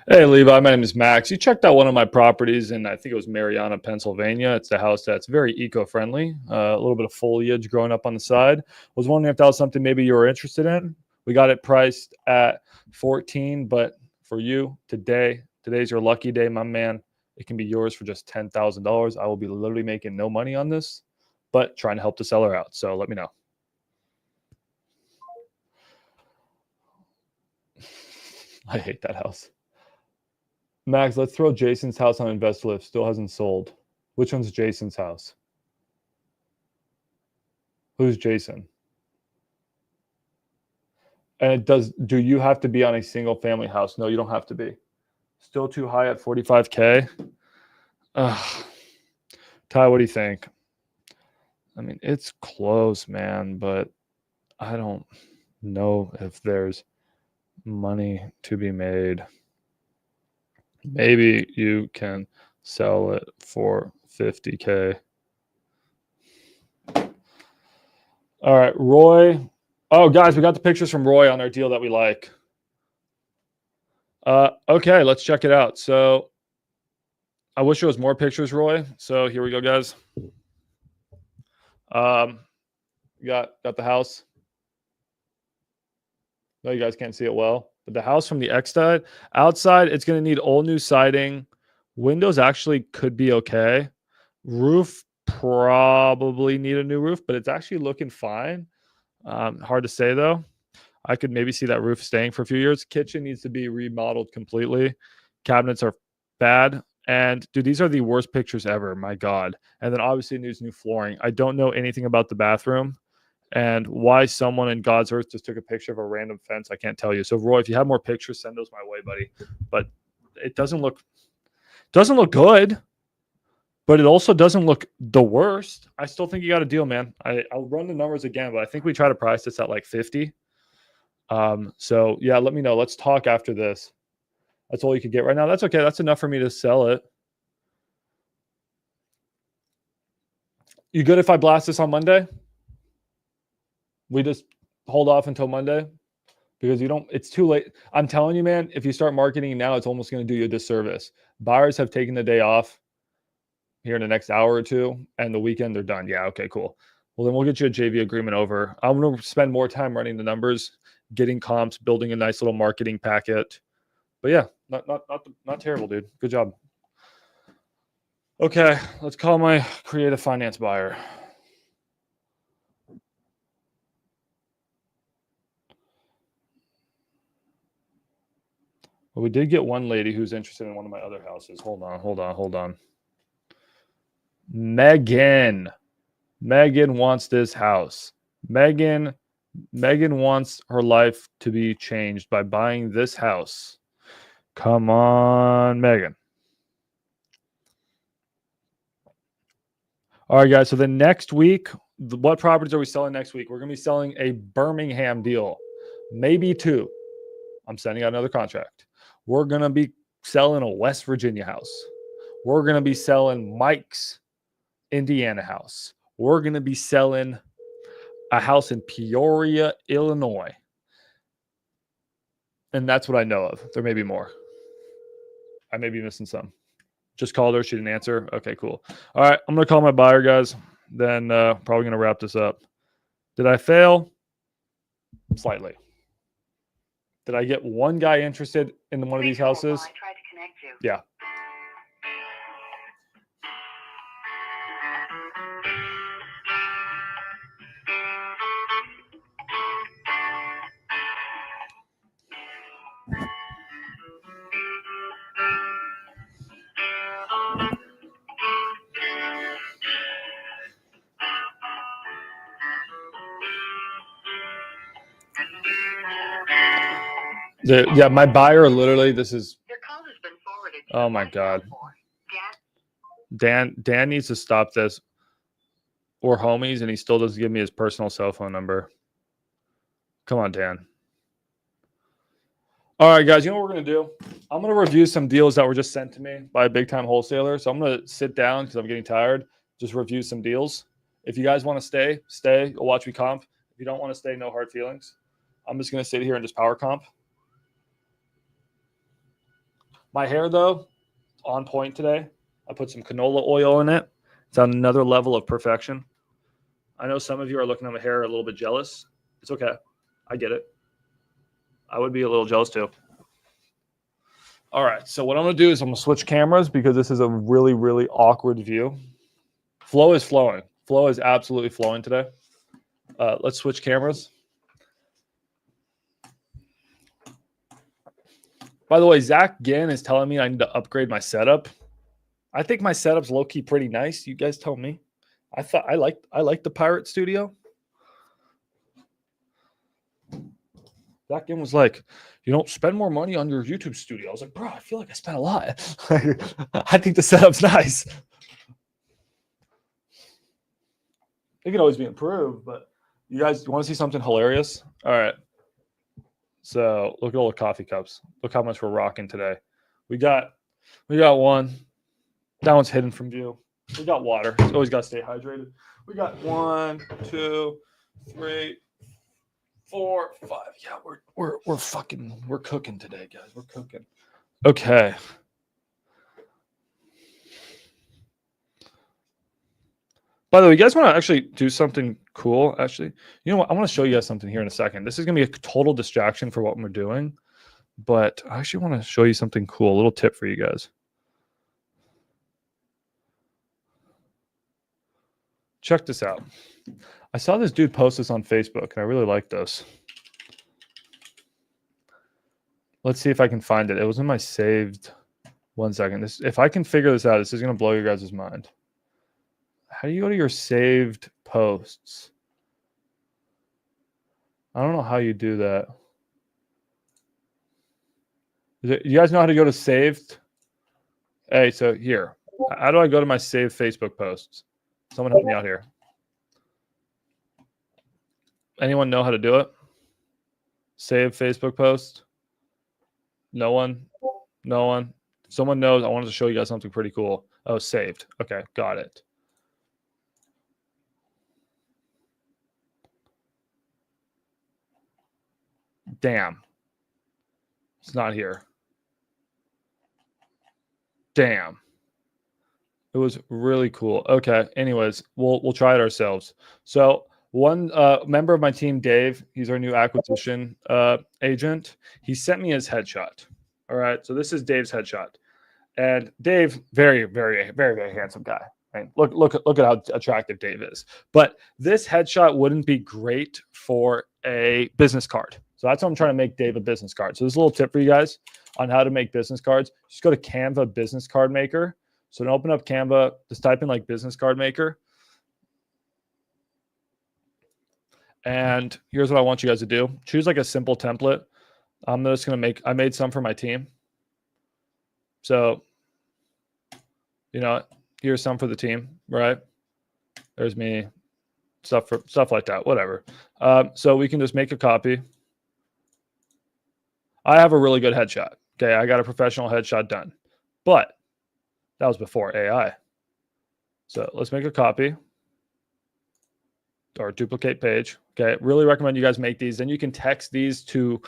Hey, Levi, my name is Max. You checked out one of my properties in, I think it was Mariana, Pennsylvania. It's a house that's very eco-friendly, a little bit of foliage growing up on the side. Was wondering if that was something maybe you were interested in. We got it priced at 14, but for you today's your lucky day, my man. It can be yours for just $10,000. I will be literally making no money on this, but trying to help the seller out. So let me know. I hate that house. Max, let's throw Jason's house on InvestorLift. Still hasn't sold. Which one's Jason's house? Who's Jason? And it does. Do you have to be on a single family house? No, you don't have to be. Still too high at 45K. Ty, what do you think? I mean, it's close, man, but I don't know if there's money to be made. Maybe you can sell it for 50K. All right, Roy. Oh, guys, we got the pictures from Roy on our deal that we like. Okay, let's check it out. So I wish there was more pictures, Roy. So here we go, guys. Got the house. No, you guys can't see it well. But the house from the X side, outside, it's going to need all new siding. Windows actually could be okay. Roof probably need a new roof, but it's actually looking fine. Hard to say, though. I could maybe see that roof staying for a few years. Kitchen needs to be remodeled completely. Cabinets are bad. And, dude, these are the worst pictures ever. My God. And then, obviously, there's new flooring. I don't know anything about the bathroom. And why someone in God's earth just took a picture of a random fence, I can't tell you. So, Roy, if you have more pictures, send those my way, buddy. But it doesn't look good, but it also doesn't look the worst. I still think you got a deal, man. I'll run the numbers again, but I think we try to price this at like 50. So, yeah, let me know. Let's talk after this. That's all you could get right now. That's okay. That's enough for me to sell it. You good if I blast this on Monday? We just hold off until Monday because it's too late. I'm telling you, man, if you start marketing now, it's almost going to do you a disservice. Buyers have taken the day off here in the next hour or two, and the weekend they're done. Yeah, okay, cool. Well, then we'll get you a JV agreement over. I'm going to spend more time running the numbers, getting comps, building a nice little marketing packet. But yeah, not terrible, dude. Good job. Okay, let's call my creative finance buyer. Well, we did get one lady who's interested in one of my other houses. Hold on. Megan wants this house. Megan wants her life to be changed by buying this house. Come on, Megan. All right, guys. So the next week, what properties are we selling next week? We're going to be selling a Birmingham deal, maybe two. I'm sending out another contract. We're going to be selling a West Virginia house. We're going to be selling Mike's Indiana house. We're going to be selling a house in Peoria, Illinois. And that's what I know of. There may be more. I may be missing some. Just called her. She didn't answer. Okay, cool. All right. I'm going to call my buyer, guys. Then probably going to wrap this up. Did I fail? Slightly. Did I get one guy interested in one of these houses? I tried to connect you. Yeah. Yeah, my buyer literally, this is, Your call has been forwarded. Oh my God. Dan needs to stop this. We're homies and he still doesn't give me his personal cell phone number. Come on, Dan. All right, guys, you know what we're going to do? I'm going to review some deals that were just sent to me by a big-time wholesaler. So I'm going to sit down because I'm getting tired, just review some deals. If you guys want to stay. Go watch me comp. If you don't want to stay, no hard feelings. I'm just going to sit here and just power comp. My hair, though, on point today. I put some canola oil in it. It's on another level of perfection. I know some of you are looking at my hair a little bit jealous. It's okay. I get it. I would be a little jealous too. All right. So what I'm going to do is I'm going to switch cameras because this is a really, really awkward view. Flow is flowing. Flow is absolutely flowing today. Let's switch cameras. By the way, Zach Ginn is telling me I need to upgrade my setup. I think my setup's low-key pretty nice. You guys tell me. I like the Pirate Studio. Zach Ginn was like, you don't spend more money on your YouTube studio. I was like, bro, I feel like I spent a lot. I think the setup's nice. It can always be improved, but you guys want to see something hilarious? All right. So look at all the coffee cups. Look how much we're rocking today. We got one. That one's hidden from view. We got water. It's always got to stay hydrated. We got 1, 2, 3, 4, 5. Yeah, we're cooking today, guys. We're cooking. Okay. By the way, you guys want to actually do something cool? Actually, you know what? I want to show you guys something here in a second. This is going to be a total distraction for what we're doing, but I actually want to show you something cool. A little tip for you guys. Check this out. I saw this dude post this on Facebook, and I really like this. Let's see if I can find it. It was in my saved. 1 second. If I can figure this out, this is going to blow your guys' mind. How do you go to your saved posts? I don't know how you do that. You guys know how to go to saved? Hey, so here. How do I go to my saved Facebook posts? Someone help me out here. Anyone know how to do it? Save Facebook post? No one? No one? Someone knows. I wanted to show you guys something pretty cool. Oh, saved. Okay, got it. Damn. It's not here. Damn. It was really cool. Okay. Anyways, we'll try it ourselves. So one member of my team, Dave, he's our new acquisition agent. He sent me his headshot. All right. So this is Dave's headshot. And Dave, very, very, very, very handsome guy. Right? Look at how attractive Dave is. But this headshot wouldn't be great for a business card. So that's why I'm trying to make Dave a business card. So there's a little tip for you guys on how to make business cards. Just go to Canva Business Card Maker. So to open up Canva, just type in like business card maker. And here's what I want you guys to do. Choose like a simple template. I'm just going to I made some for my team. So, here's some for the team, right? There's me, stuff like that, whatever. So we can just make a copy. I have a really good headshot. Okay, I got a professional headshot done. But that was before AI. So let's make a copy or duplicate page. Okay, really recommend you guys make these. Then you can text these to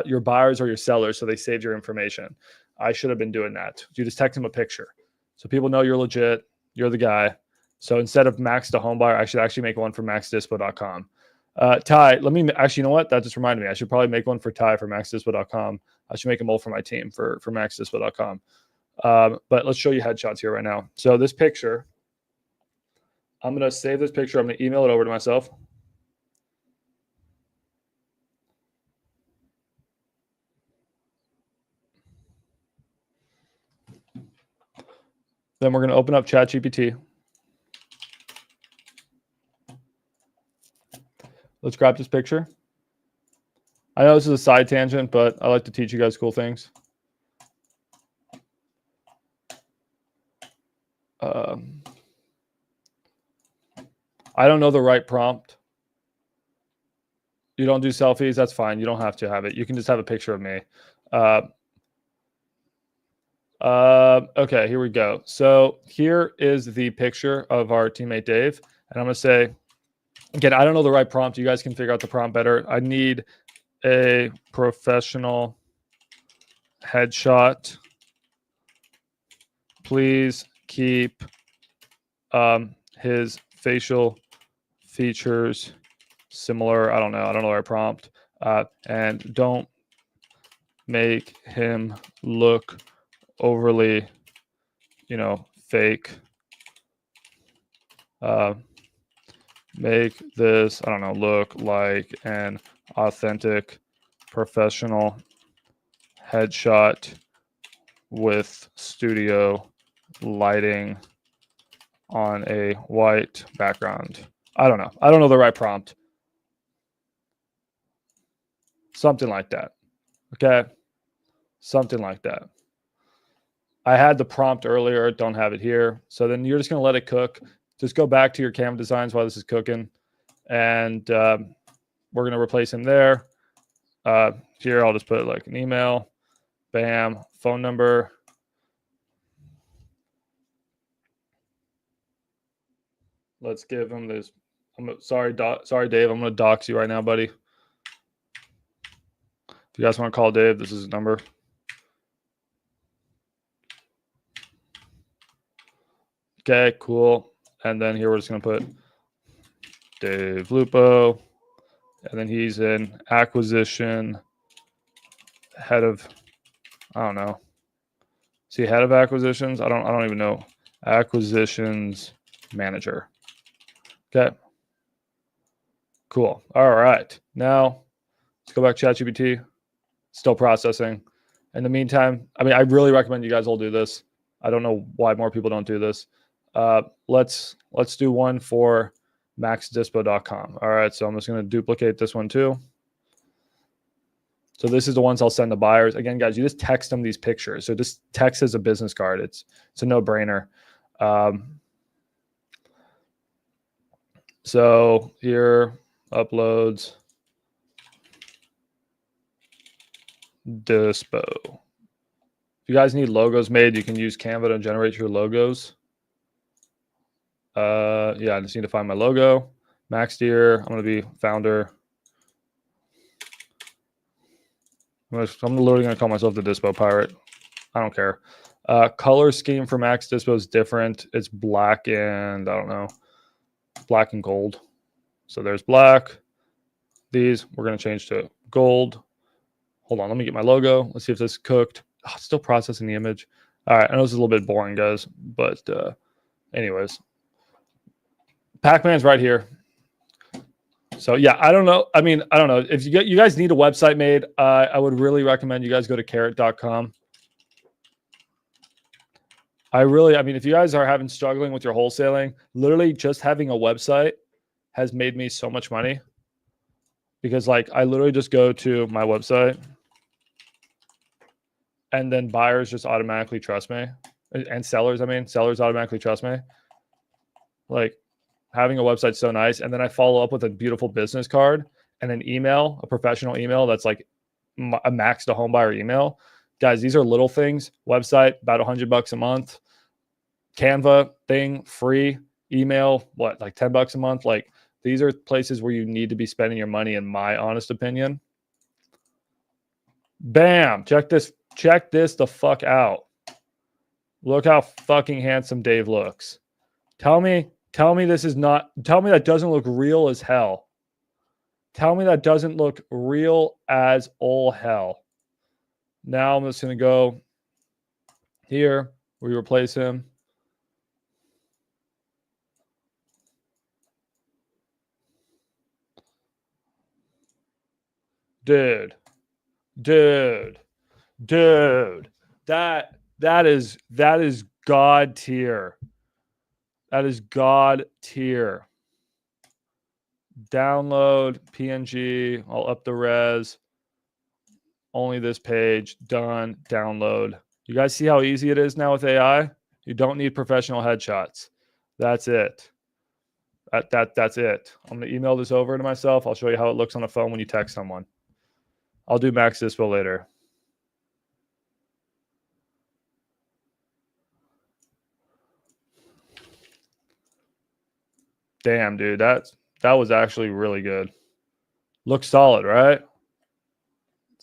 your buyers or your sellers so they save your information. I should have been doing that. You just text them a picture so people know you're legit, you're the guy. So instead of Max to home buyer, I should actually make one for maxdispo.com. Ty, let me actually, you know what? That just reminded me. I should probably make one for Ty for maxdispo.com. I should make them all for my team for maxdispo.com. But let's show you headshots here right now. So this picture, I'm going to save this picture. I'm going to email it over to myself. Then we're going to open up ChatGPT. Let's grab this picture. I know this is a side tangent, but I like to teach you guys cool things. I don't know the right prompt. You don't do selfies, that's fine. You don't have to have it. You can just have a picture of me. Okay, here we go. So here is the picture of our teammate Dave. And I'm going to say, again, I don't know the right prompt. You guys can figure out the prompt better. I need a professional headshot Please keep his facial features similar. I don't know the right prompt. And don't make him look overly, fake. Make this, I don't know, look like an authentic professional headshot with studio lighting on a white background. I don't know the right prompt. Something like that. Okay. Something like that. I had the prompt earlier, don't have it here. So then you're just going to let it cook. Just go back to your Canva designs while this is cooking. And we're going to replace him there. Here, I'll just put like an email. Bam. Phone number. Let's give him this. Sorry, Dave. I'm going to dox you right now, buddy. If you guys want to call Dave, this is his number. Okay, cool. And then here we're just going to put Dave Lupo. And then he's in acquisition, head of, I don't know. Is he head of acquisitions? I don't even know. Acquisitions manager. Okay. Cool. All right. Now let's go back to ChatGPT. Still processing. In the meantime, I really recommend you guys all do this. I don't know why more people don't do this. Let's do one for maxdispo.com. All right, so I'm just going to duplicate this one too. So this is the ones I'll send to buyers. Again, guys, you just text them these pictures. So just text as a business card. It's a no-brainer. So here, uploads, Dispo. If you guys need logos made, you can use Canva to generate your logos. Yeah, I just need to find my logo. Max Deer. I'm going to be founder. I'm literally going to call myself the Dispo Pirate. I don't care. Color scheme for Max Dispo is different. It's black and, I don't know, black and gold. So there's black. These we're going to change to gold. Hold on, let me get my logo. Let's see if this is cooked. Oh, it's still processing the image. All right, I know this is a little bit boring, guys, but anyways. Pac-Man's right here. So yeah, I don't know. I don't know. If you guys need a website made, I would really recommend you guys go to carrot.com. If you guys are struggling with your wholesaling, literally just having a website has made me so much money. Because I literally just go to my website and then buyers just automatically trust me. And sellers automatically trust me. Having a website's so nice. And then I follow up with a beautiful business card and an email, a professional email that's like a max to home buyer email. Guys, these are little things. Website, about $100 a month. Canva thing, free. Email, what, like $10 a month? These are places where you need to be spending your money, in my honest opinion. Bam. Check this the fuck out. Look how fucking handsome Dave looks. Tell me that doesn't look real as hell. Tell me that doesn't look real as all hell. Now I'm just going to go here. We replace him. Dude. That is God tier. That is God tier. Download PNG. I'll up the res. Only this page. Done. Download. You guys see how easy it is now with AI? You don't need professional headshots. That's it. That's it. I'm going to email this over to myself. I'll show you how it looks on the phone when you text someone. I'll do Max Dispo later. Damn, dude, that was actually really good. Looks solid, right?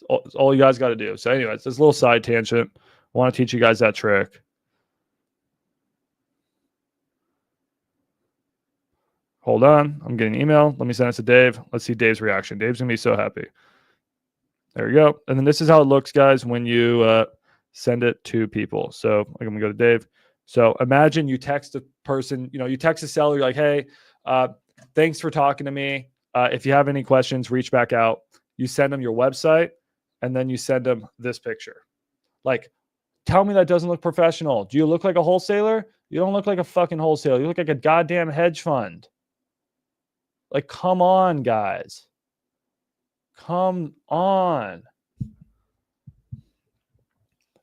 It's all you guys got to do. So anyways, this little side tangent. I want to teach you guys that trick. Hold on. I'm getting an email. Let me send it to Dave. Let's see Dave's reaction. Dave's going to be so happy. There we go. And then this is how it looks, guys, when you send it to people. So I'm going to go to Dave. So imagine you text a person, you text a seller, you're like, hey, thanks for talking to me. If you have any questions, reach back out. You send them your website, and then you send them this picture. Like, tell me that doesn't look professional. Do you look like a wholesaler? You don't look like a fucking wholesaler. You look like a goddamn hedge fund. Like, come on, guys. Come on.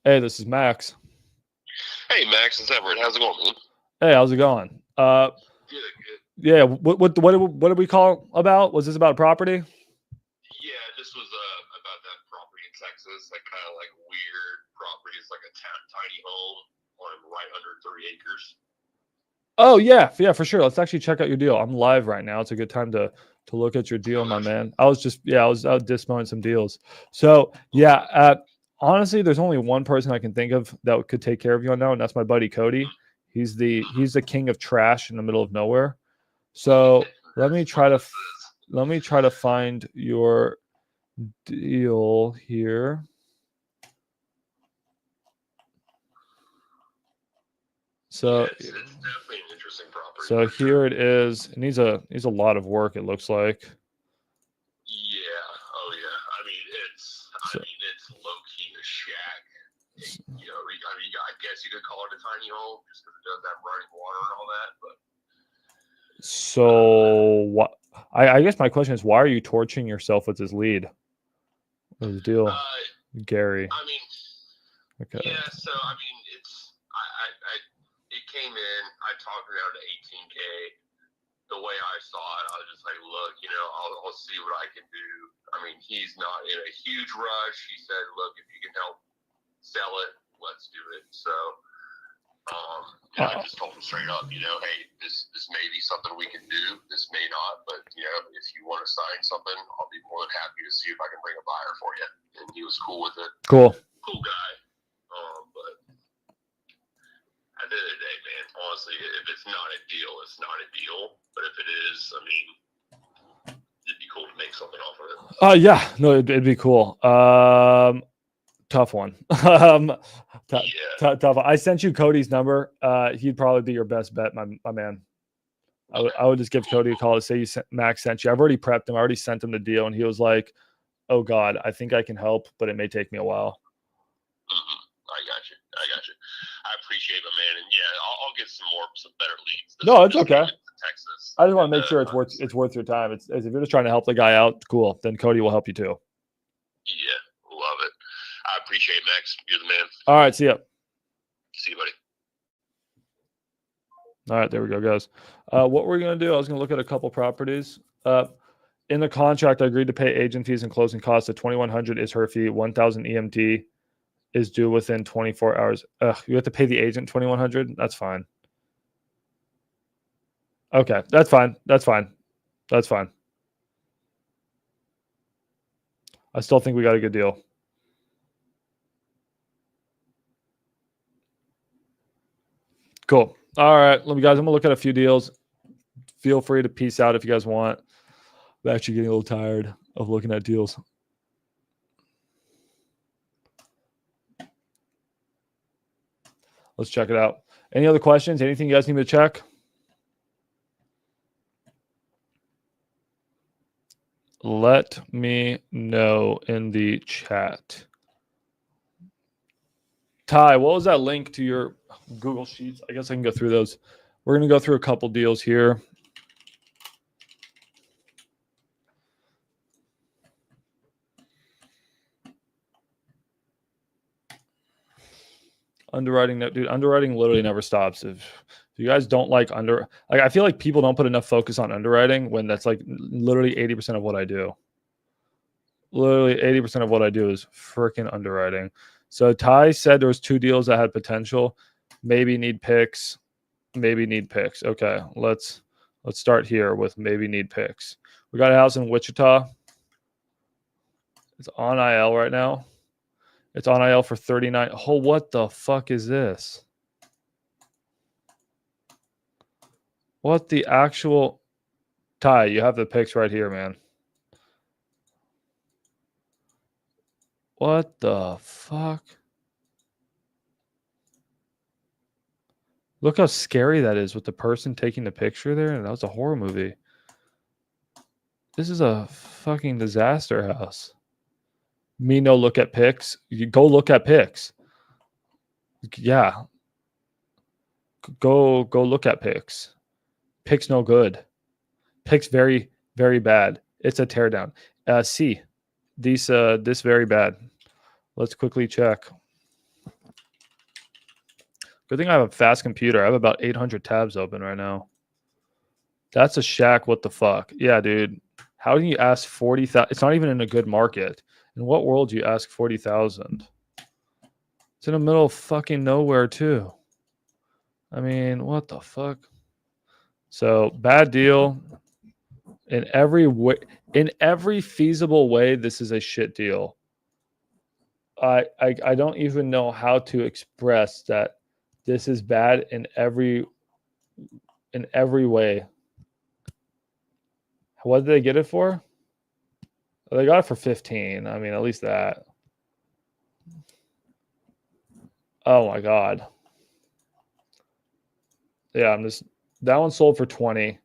Hey, this is Max. Hey, Max, it's Everett. How's it going, man? Hey, how's it going? Good. Yeah, what did we call about? Was this about property? Yeah, this was about that property in Texas, like kind of like weird property. It's like a tiny home on right under 3 acres. Oh yeah, for sure. Let's actually check out your deal. I'm live right now. It's a good time to look at your deal, my man. I was out dispoing some deals. So yeah, honestly, there's only one person I can think of that could take care of you on that, and that's my buddy Cody. He's the king of trash in the middle of nowhere. So let me try to find your deal here. So yeah, it's definitely an interesting property. So here it is. It needs a lot of work, it looks like. Yeah. Oh yeah. I mean, it's low key a shack. I guess you could call it a tiny home just because it does have running water and all that. But so what? I guess my question is, why are you torching yourself with this lead? What's the deal, Gary? I mean, Okay. yeah. So I mean, it came in. I talked it down to 18K. The way I saw it, I was just like, look, I'll see what I can do. I mean, he's not in a huge rush. He said, look, if you can help sell it, let's do it. So, I just told him straight up, hey, this may be something we can do. This may not, but if you want to sign something, I'll be more than happy to see if I can bring a buyer for you. And he was cool with it. Cool guy. But at the end of the day, man, honestly, if it's not a deal, it's not a deal. But if it is, I mean, it'd be cool to make something off of it. Yeah, no, it'd be cool. Tough one. Tough. I sent you Cody's number. He'd probably be your best bet, my man. I would just give Cody a call to say Max sent you. I've already prepped him. I already sent him the deal, and he was like, "Oh God, I think I can help, but it may take me a while." Mm-hmm. I got you. I appreciate it, man. And yeah, I'll get some better leads. No, it's okay. Texas. I just want to make sure it's worth your time. It's if you're just trying to help the guy out, cool. Then Cody will help you too. Yeah, love it. I appreciate it, Max. You're the man. All right, see ya. See you, buddy. All right, there we go, guys. What we're going to do, I was going to look at a couple properties. In the contract, I agreed to pay agent fees and closing costs. The $2,100 is her fee. $1,000 EMT is due within 24 hours. You have to pay the agent $2,100? That's fine. Okay, that's fine. I still think we got a good deal. Cool. All right, guys, I'm going to look at a few deals. Feel free to peace out if you guys want. I'm actually getting a little tired of looking at deals. Let's check it out. Any other questions? Anything you guys need me to check? Let me know in the chat. Ty, what was that link to your Google Sheets? I guess I can go through those. We're going to go through a couple deals here. Underwriting, dude, underwriting literally never stops. If you guys don't like I feel like people don't put enough focus on underwriting when that's like literally 80% of what I do. Literally 80% of what I do is freaking underwriting. So Ty said there was 2 deals that had potential. Maybe need picks. Okay, let's start here with maybe need picks. We got a house in Wichita. It's on IL right now. It's on IL for 39. Oh, what the fuck is this? What the actual? Ty, you have the pics right here, man. What the fuck? Look how scary that is with the person taking the picture there. That was a horror movie. This is a fucking disaster house. Me no look at pics. You go look at pics. Yeah. Go look at pics. Pics no good. Pics very, very bad. It's a teardown. C. This very bad. Let's quickly check. Good thing I have a fast computer. I have about 800 tabs open right now. That's a shack. What the fuck? Yeah, dude. How can you ask 40,000? It's not even in a good market. In what world do you ask 40,000? It's in the middle of fucking nowhere too. I mean, what the fuck? So bad deal. In every way, in every feasible way, this is a shit deal. I don't even know how to express that this is bad in every way. What did they get it for? Well, they got it for 15. I mean, at least that. Oh my god. Yeah, that one sold for 20.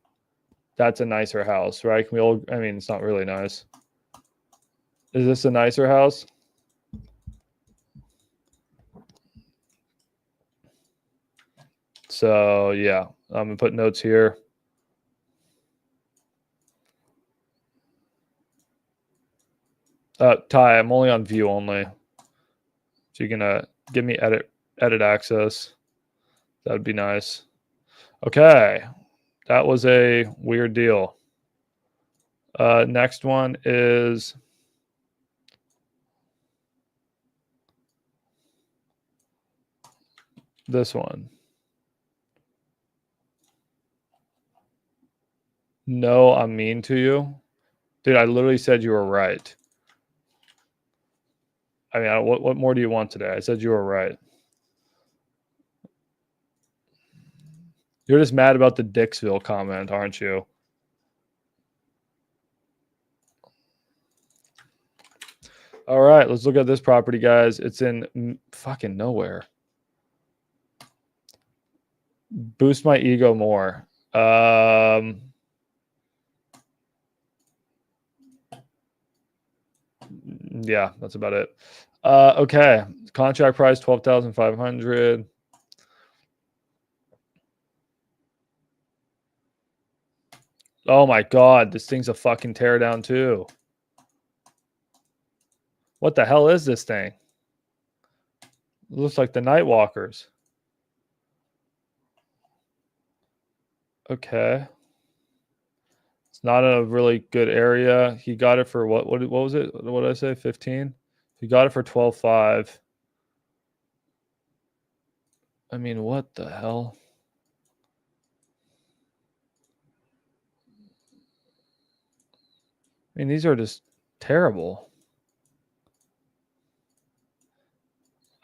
That's a nicer house, right? Can we all, I mean, it's not really nice. Is this a nicer house? So yeah, I'm gonna put notes here. Ty, I'm only on view only. So you're gonna give me edit access. That'd be nice. Okay. That was a weird deal. Next one is this one. No, I'm mean to you. Dude, I literally said you were right. I mean, what more do you want today? I said you were right. You're just mad about the Dixville comment, aren't you? All right, let's look at this property, guys. It's in fucking nowhere. Boost my ego more. Yeah, that's about it. Okay, contract price 12,500. Oh my god, this thing's a fucking teardown too. What the hell is this thing? It looks like the Nightwalkers. Okay. It's not a really good area. He got it for what was it? What did I say? 15? He got it for 12.5. I mean, what the hell? I mean, these are just terrible.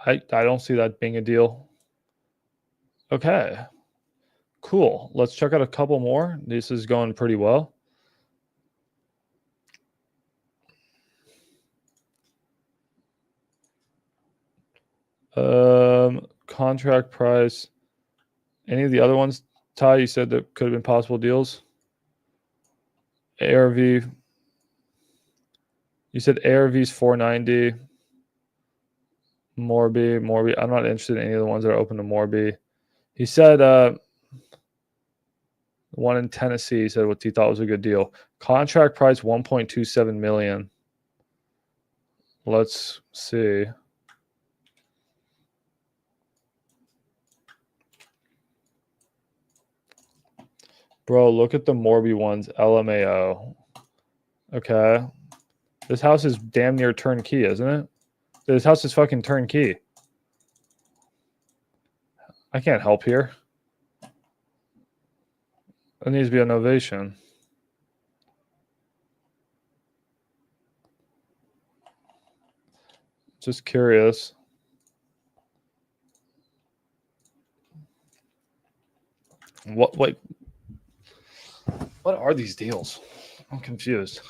I don't see that being a deal. Okay. Cool. Let's check out a couple more. This is going pretty well. Contract price. Any of the other ones, Ty, you said that could have been possible deals? ARV. You said ARV's 490. Morby. I'm not interested in any of the ones that are open to Morby. He said one in Tennessee, he said what he thought was a good deal. Contract price 1.27 million. Let's see. Bro, look at the Morby ones. LMAO. Okay. This house is damn near turnkey, isn't it? This house is fucking turnkey. I can't help here. There needs to be an ovation. Just curious. What? Wait. What are these deals? I'm confused.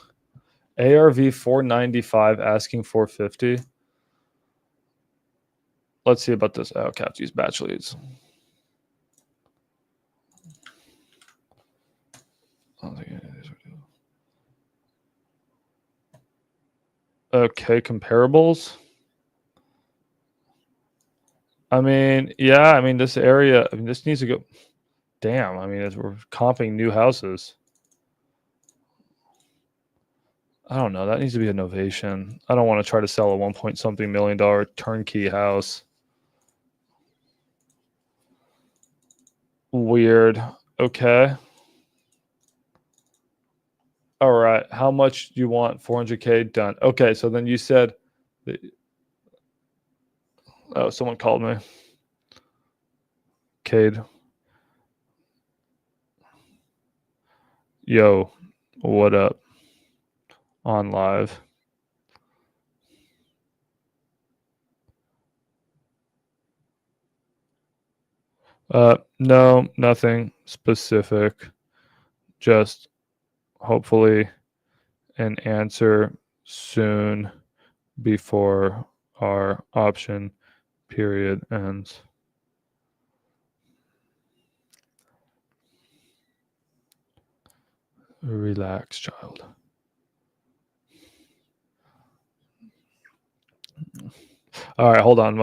ARV 495 asking 450. Let's see about this. Oh, okay, I have to use batch leads. Okay, comparables. I mean, yeah, I mean, this area, I mean, this needs to go. Damn, I mean, we're comping new houses. I don't know. That needs to be a novation. I don't want to try to sell a 1-point-something million turnkey house. Weird. Okay. All right. How much do you want? 400K done. Okay. So then you said, oh, someone called me. Cade. Yo, what up? On live. No, nothing specific. Just hopefully an answer soon before our option period ends. Relax, child. All right, hold on.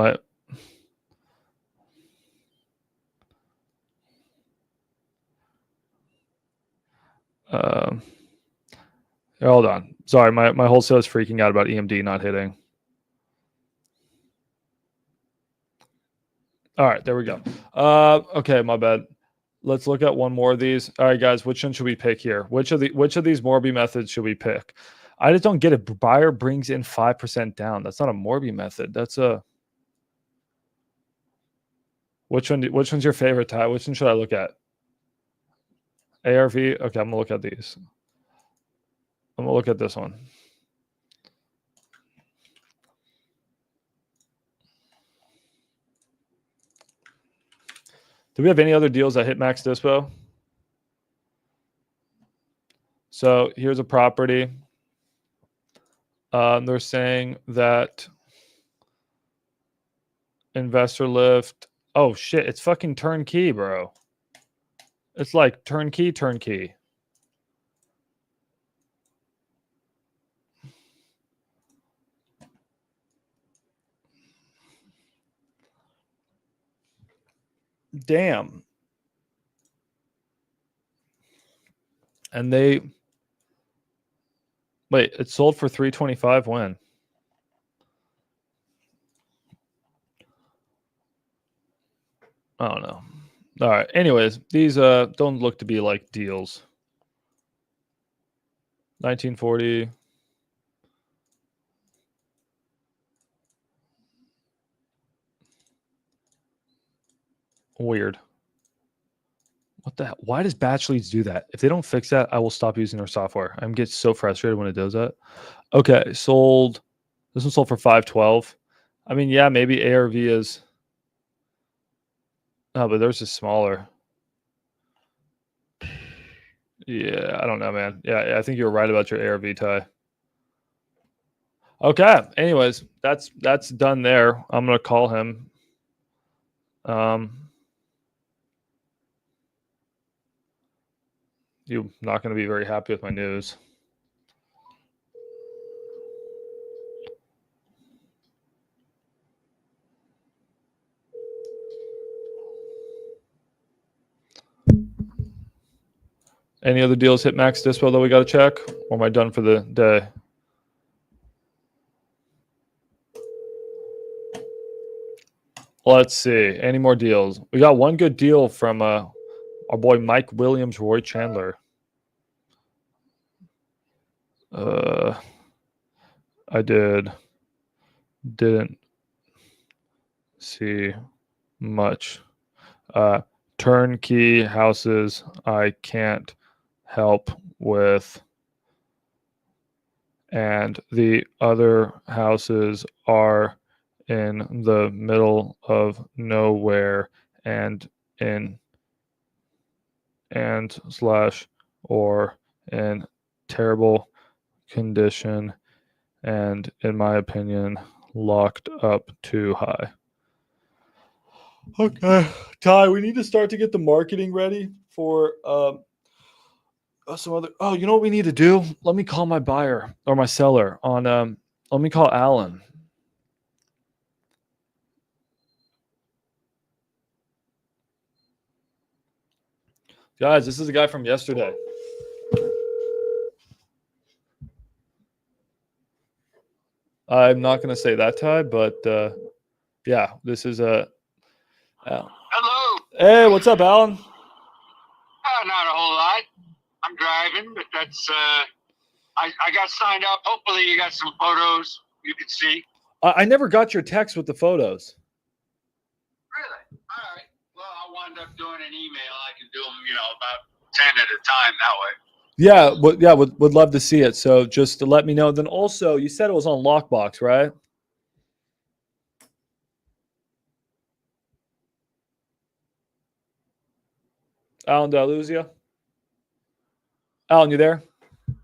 Hold on. Sorry, my wholesale is freaking out about EMD not hitting. All right, there we go. Okay, my bad. Let's look at one more of these. All right, guys, which one should we pick here? Which of these Morby methods should we pick? I just don't get it. Buyer brings in 5% down. That's not a Morby method. That's a. Which one's your favorite, Ty? Which one should I look at? ARV. Okay, I'm gonna look at these. I'm gonna look at this one. Do we have any other deals that hit max dispo? So here's a property. They're saying that InvestorLift. Oh shit! It's fucking turnkey, bro. It's like turnkey. Damn. And they wait, it sold for 325 when? I don't know. All right. Anyways, these don't look to be like deals. 1940. Weird. What the hell? Why does batch leads do that? If they don't fix that, I will stop using their software. I'm getting so frustrated when it does that. Okay, sold. This one sold for 512. I mean, yeah, maybe ARV is. Oh, but theirs is smaller. Yeah, I don't know, man. Yeah, I think you're right about your ARV tie. Okay. Anyways, that's done there. I'm gonna call him. You're not gonna be very happy with my news. Any other deals hit max dispo that we got to check? Or am I done for the day? Let's see. Any more deals? We got one good deal from our boy Mike Williams, Roy Chandler. I didn't see much. Turnkey houses I can't help with, and the other houses are in the middle of nowhere and slash or in terrible condition and, in my opinion, locked up too high. Okay, Ty, we need to start to get the marketing ready for some other. Oh, you know what we need to do? Let me call my buyer or my seller on. Let me call Alan. Guys, this is a guy from yesterday. I'm not going to say that, Ty, but yeah, this is a. Hello. Hey, what's up, Alan? Not a whole lot. I'm driving, but that's I got signed up. Hopefully you got some photos you can see. I never got your text with the photos. Really? All right. Well, I wound up doing an email. I can do them, about 10 at a time that way. Yeah, would love to see it. So just to let me know. Then also, you said it was on Lockbox, right? Alan, did I lose you? Alan, you there? Yeah,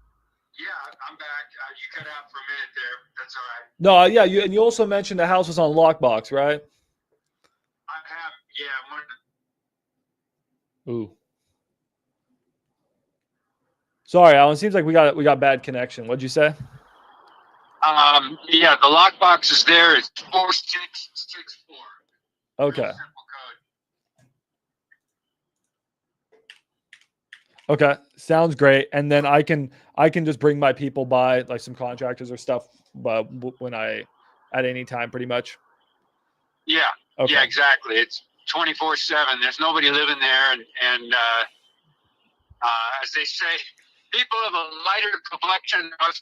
I'm back. You cut out for a minute there. That's all right. No, yeah, you also mentioned the house was on Lockbox, right? I have, yeah. Ooh. Sorry, Alan. Seems like we got bad connection. What'd you say? Yeah, the lockbox is there. It's 4664. Okay. Real simple code. Okay. Sounds great. And then I can just bring my people by, like some contractors or stuff, but when at any time, pretty much. Yeah. Okay. Yeah, exactly. It's 24/7. There's nobody living there, and as they say, people of a lighter complexion are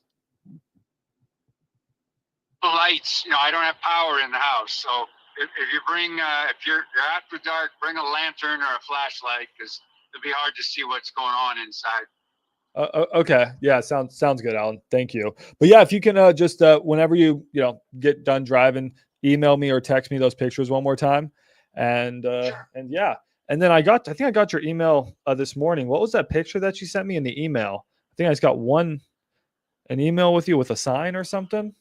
lights. I don't have power in the house, so if you bring, if you're after dark, bring a lantern or a flashlight because it'll be hard to see what's going on inside. Okay. Yeah. Sounds good, Alan. Thank you. But yeah, if you can just whenever you get done driving, email me or text me those pictures one more time, and Sure. and yeah, and then I think I got your email this morning. What was that picture that you sent me in the email? I think I just got an email with you with a sign or something.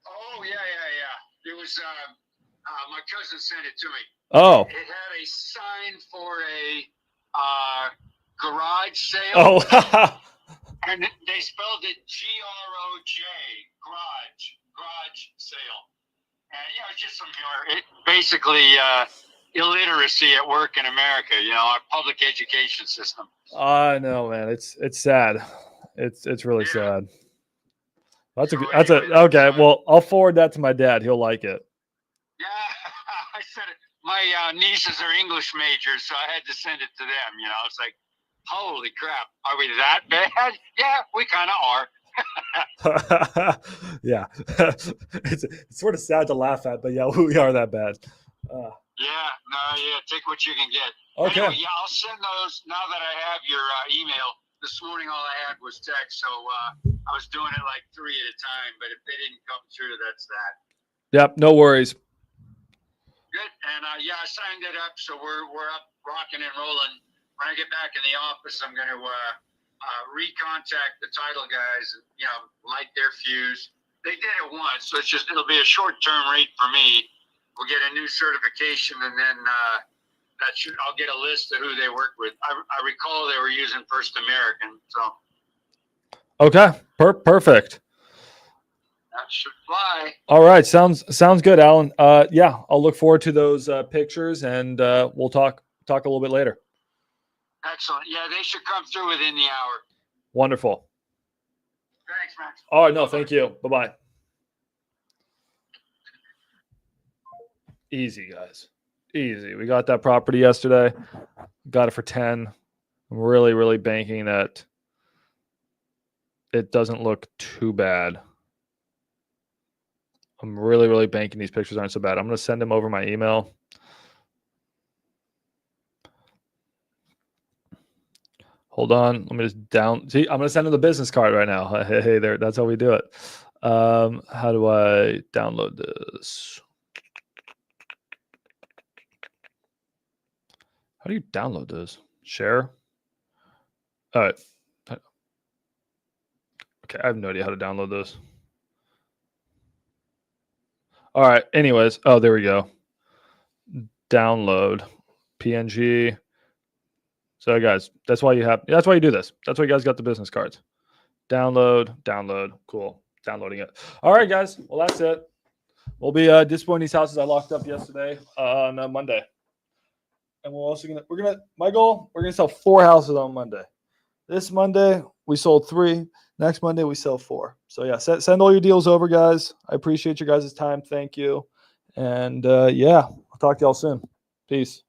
Oh yeah. It was my cousin sent it to me. Oh. It had a sign for a garage sale. Oh. And they spelled it GROJ, garage sale. And it's just some humor. It basically illiteracy at work in America. Our public education system. I know, man. It's sad. It's really sad. That's okay. Well, I'll forward that to my dad. He'll like it. Yeah, I said it. My nieces are English majors, so I had to send it to them. It's like, holy crap, are we that bad? Yeah, we kind of are. Yeah, it's sort of sad to laugh at, but yeah, we are that bad. Take what you can get. Okay. Anyway, I'll send those now that I have your email. This morning, all I had was text, so I was doing it like 3 at a time. But if they didn't come through, that's that. Yep, no worries. Good, and I signed it up, so we're up, rocking and rolling. When I get back in the office, I'm going to recontact the title guys, and light their fuse. They did it once, so it'll be a short-term rate for me. We'll get a new certification, and then I'll get a list of who they work with. I recall they were using First American, so. Okay, perfect. That should fly. All right, sounds good, Alan. Yeah, I'll look forward to those pictures, and we'll talk a little bit later. Excellent. Yeah, they should come through within the hour. Wonderful. Thanks, Max. All right, no, thank you. Bye-bye. Easy, guys. Easy. We got that property yesterday. Got it for 10. I'm really, really banking that it doesn't look too bad. I'm really, really banking these pictures aren't so bad. I'm going to send them over my email. Hold on. Let me just see, I'm going to send them the business card right now. Hey there. That's how we do it. How do I download this? How do you download this? Share? All right. Okay, I have no idea how to download this. All right. Anyways, oh, there we go. Download PNG. So guys, that's why you do this. That's why you guys got the business cards. Download. Cool. Downloading it. All right, guys. Well, that's it. We'll be dispoing these houses I locked up yesterday on Monday. And we're gonna sell 4 houses on Monday. This Monday we sold 3. Next Monday we sell 4. So yeah, send all your deals over, guys. I appreciate your guys' time. Thank you. And yeah, I'll talk to y'all soon. Peace.